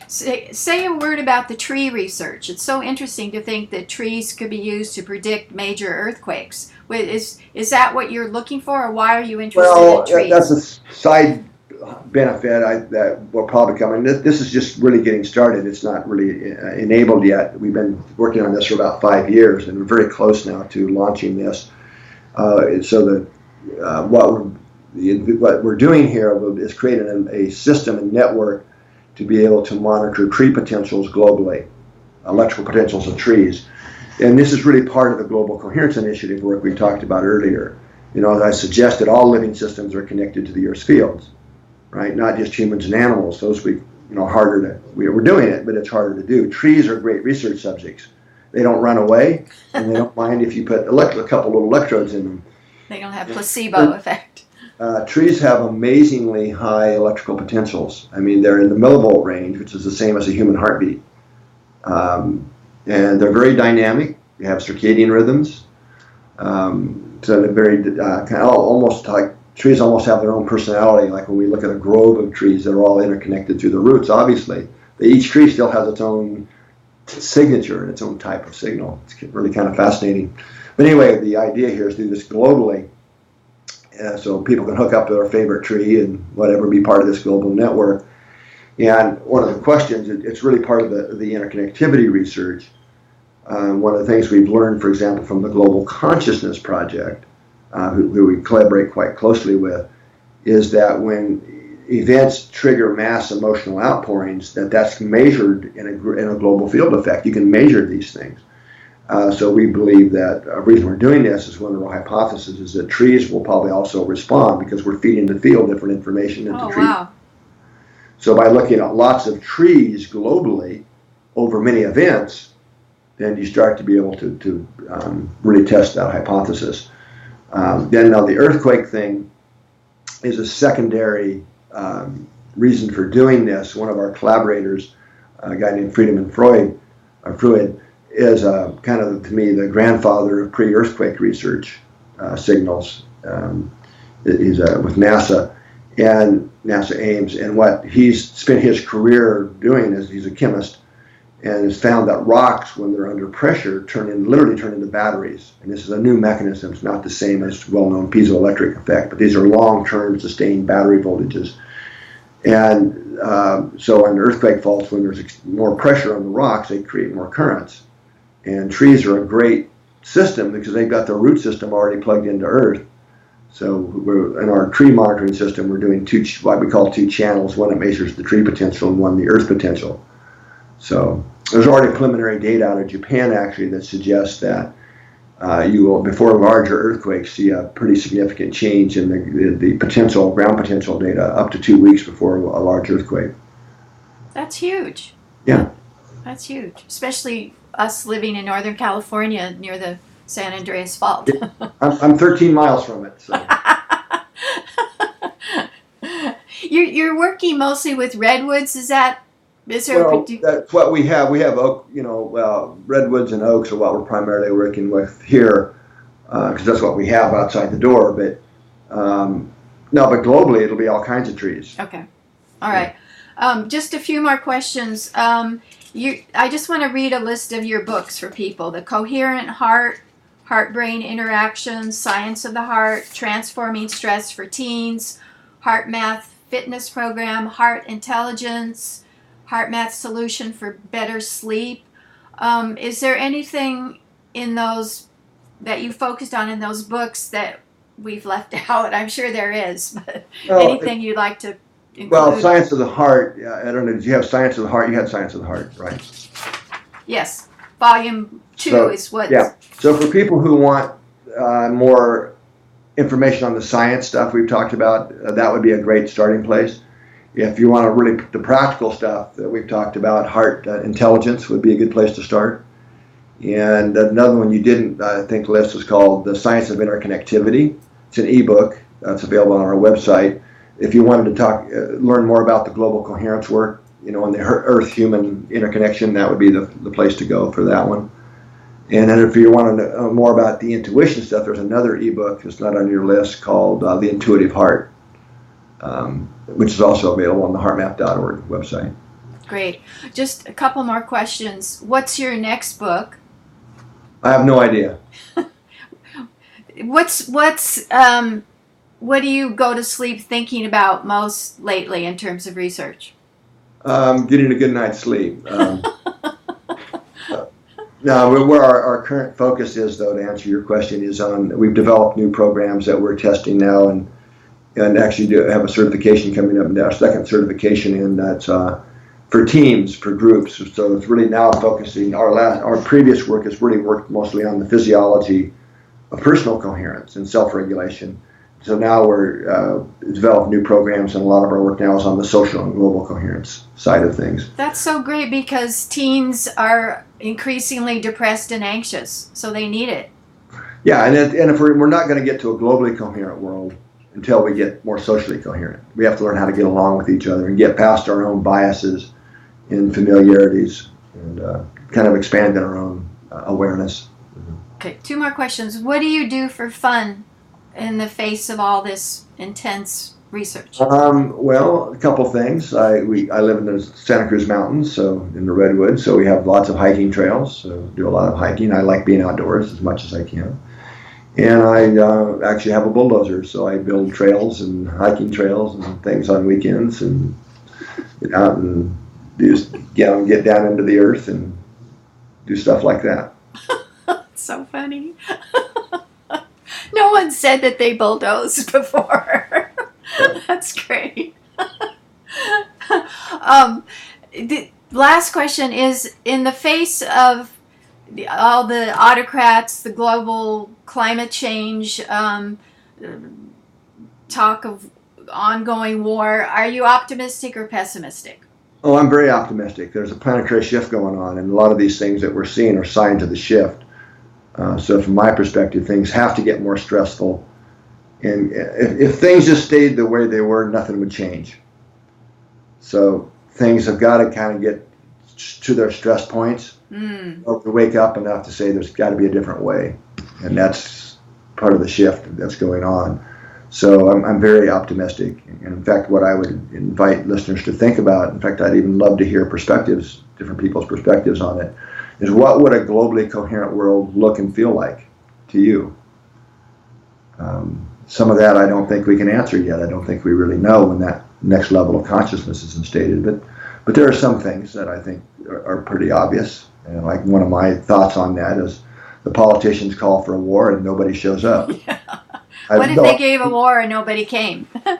A: Say a word about the tree research. It's so interesting to think that trees could be used to predict major earthquakes. Is that what you're looking for, or why are you interested in trees?
B: That's a side benefit that will probably come. And this is just really getting started. It's not really enabled yet. We've been working on this for about 5 years, and we're very close now to launching this. So what we're doing here is creating a system and network to be able to monitor tree potentials globally, electrical potentials of trees. And this is really part of the Global Coherence Initiative work we talked about earlier. As I suggested, all living systems are connected to the Earth's fields, right? Not just humans and animals. Those we're doing it, but it's harder to do. Trees are great research subjects. They don't run away, and they don't mind if you put a couple little electrodes in them.
A: They don't have placebo effect.
B: Trees have amazingly high electrical potentials. I mean, they're in the millivolt range, which is the same as a human heartbeat. And they're very dynamic. They have circadian rhythms. So they're very kind of almost like trees almost have their own personality. Like when we look at a grove of trees, they're all interconnected through the roots, obviously. Each tree still has its own signature and its own type of signal. It's really kind of fascinating. But anyway, the idea here is to do this globally. So people can hook up to their favorite tree and whatever, be part of this global network. And one of the questions, it's really part of the interconnectivity research. One of the things we've learned, for example, from the Global Consciousness Project, who we collaborate quite closely with, is that when events trigger mass emotional outpourings, that's measured in a global field effect. You can measure these things. So we believe that the reason we're doing this is one of our hypotheses is that trees will probably also respond because we're feeding the field different information into trees. Wow. So by looking at lots of trees globally over many events, then you start to be able to really test that hypothesis. Then now the earthquake thing is a secondary reason for doing this. One of our collaborators, a guy named Fruid, is kind of, to me, the grandfather of pre-earthquake research signals. He's with NASA and NASA Ames, and what he's spent his career doing is he's a chemist and has found that rocks, when they're under pressure, literally turn into batteries. And this is a new mechanism. It's not the same as well-known piezoelectric effect, but these are long-term sustained battery voltages. And so on earthquake faults, when there's more pressure on the rocks, they create more currents. And trees are a great system because they've got their root system already plugged into Earth. So in our tree monitoring system, we're doing what we call two channels, one that measures the tree potential and one the Earth potential. So there's already preliminary data out of Japan, actually, that suggests that you will, before larger earthquakes, see a pretty significant change in the potential, ground potential data up to 2 weeks before a large earthquake.
A: That's huge.
B: Yeah.
A: That's huge, especially us living in Northern California near the San Andreas Fault.
B: I'm 13 miles from it. So.
A: You're working mostly with redwoods, is there
B: that's what we have. We have oak, redwoods and oaks are what we're primarily working with here, because that's what we have outside the door. But but globally it'll be all kinds of trees.
A: Okay, all right. Just a few more questions. I just want to read a list of your books for people: The Coherent Heart, Heart-Brain Interactions, Science of the Heart, Transforming Stress for Teens, Heart Math Fitness Program, Heart Intelligence, Heart Math Solution for Better Sleep. Is there anything in those that you focused on in those books that we've left out? I'm sure there is, but anything you'd like to include?
B: Well, Science of the Heart, I don't know, did you have Science of the Heart? You had Science of the Heart, right?
A: Yes. Volume 2 is what...
B: Yeah. So for people who want more information on the science stuff we've talked about, that would be a great starting place. If you want to really, the practical stuff that we've talked about, Heart Intelligence would be a good place to start. And another one you didn't, I think, list was called The Science of Interconnectivity. It's an ebook that's available on our website. If you wanted to learn more about the global coherence work, and the Earth-human interconnection, that would be the place to go for that one. And then if you want to know more about the intuition stuff, there's another ebook that's not on your list called The Intuitive Heart, which is also available on the heartmap.org website.
A: Great. Just a couple more questions. What's your next book?
B: I have no idea.
A: What do you go to sleep thinking about most lately in terms of research?
B: Getting a good night's sleep. Now, where our current focus is, though, to answer your question, is we've developed new programs that we're testing now, and actually do have a certification coming up, our second certification, and that's for teams, for groups. So it's really now focusing. Our previous work has really worked mostly on the physiology of personal coherence and self-regulation. So now we're developing new programs, and a lot of our work now is on the social and global coherence side of things.
A: That's so great, because teens are increasingly depressed and anxious, so they need it.
B: Yeah, and if we're not going to get to a globally coherent world until we get more socially coherent. We have to learn how to get along with each other and get past our own biases and familiarities, and kind of expand our own awareness.
A: Okay, 2 more questions. What do you do for fun in the face of all this intense research?
B: Well, a couple things. I live in the Santa Cruz Mountains, so in the Redwoods, so we have lots of hiking trails, so do a lot of hiking. I like being outdoors as much as I can. And I actually have a bulldozer, so I build trails and hiking trails and things on weekends, and get out and get down into the earth and do stuff like that.
A: So funny. No one said that they bulldozed before. That's great. The last question is, in the face of all the autocrats, the global climate change, talk of ongoing war, are you optimistic or pessimistic?
B: Oh, I'm very optimistic. There's a planetary shift going on, and a lot of these things that we're seeing are signs of the shift. So from my perspective, things have to get more stressful. And if things just stayed the way they were, nothing would change. So things have got to kind of get to their stress points, or to wake up enough to say there's got to be a different way. And that's part of the shift that's going on. So I'm very optimistic. And in fact, what I would invite listeners to think about, in fact, I'd even love to hear perspectives, different people's perspectives on it, is what would a globally coherent world look and feel like to you? Some of that I don't think we can answer yet. I don't think we really know when that next level of consciousness is instated. But there are some things that I think are pretty obvious. And like one of my thoughts on that is the politicians call for a war and nobody shows up.
A: Yeah. What if they gave a war and nobody came?
B: Yeah,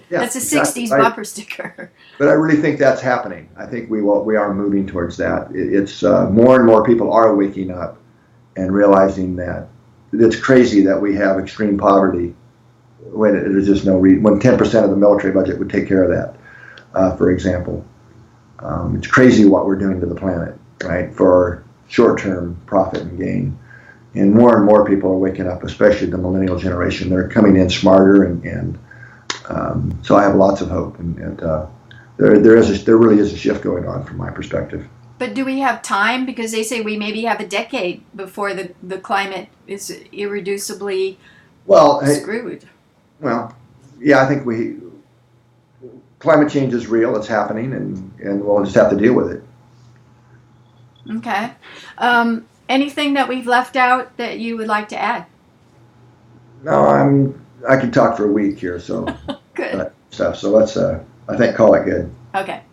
A: that's a 60s bumper sticker.
B: But I really think that's happening. I think we are moving towards that. It's more and more people are waking up and realizing that it's crazy that we have extreme poverty when there's just no reason. When 10% of the military budget would take care of that, for example. It's crazy what we're doing to the planet, right, for short-term profit and gain. And more people are waking up, especially the millennial generation. They're coming in smarter, and so I have lots of hope. And there really is a shift going on from my perspective.
A: But do we have time? Because they say we maybe have a decade before the climate is irreducibly screwed.
B: Well, yeah, I think climate change is real. It's happening, and we'll just have to deal with it.
A: Okay. Anything that we've left out that you would like to add?
B: No, I could talk for a week here, so
A: good
B: stuff. So let's, I think, call it good.
A: Okay.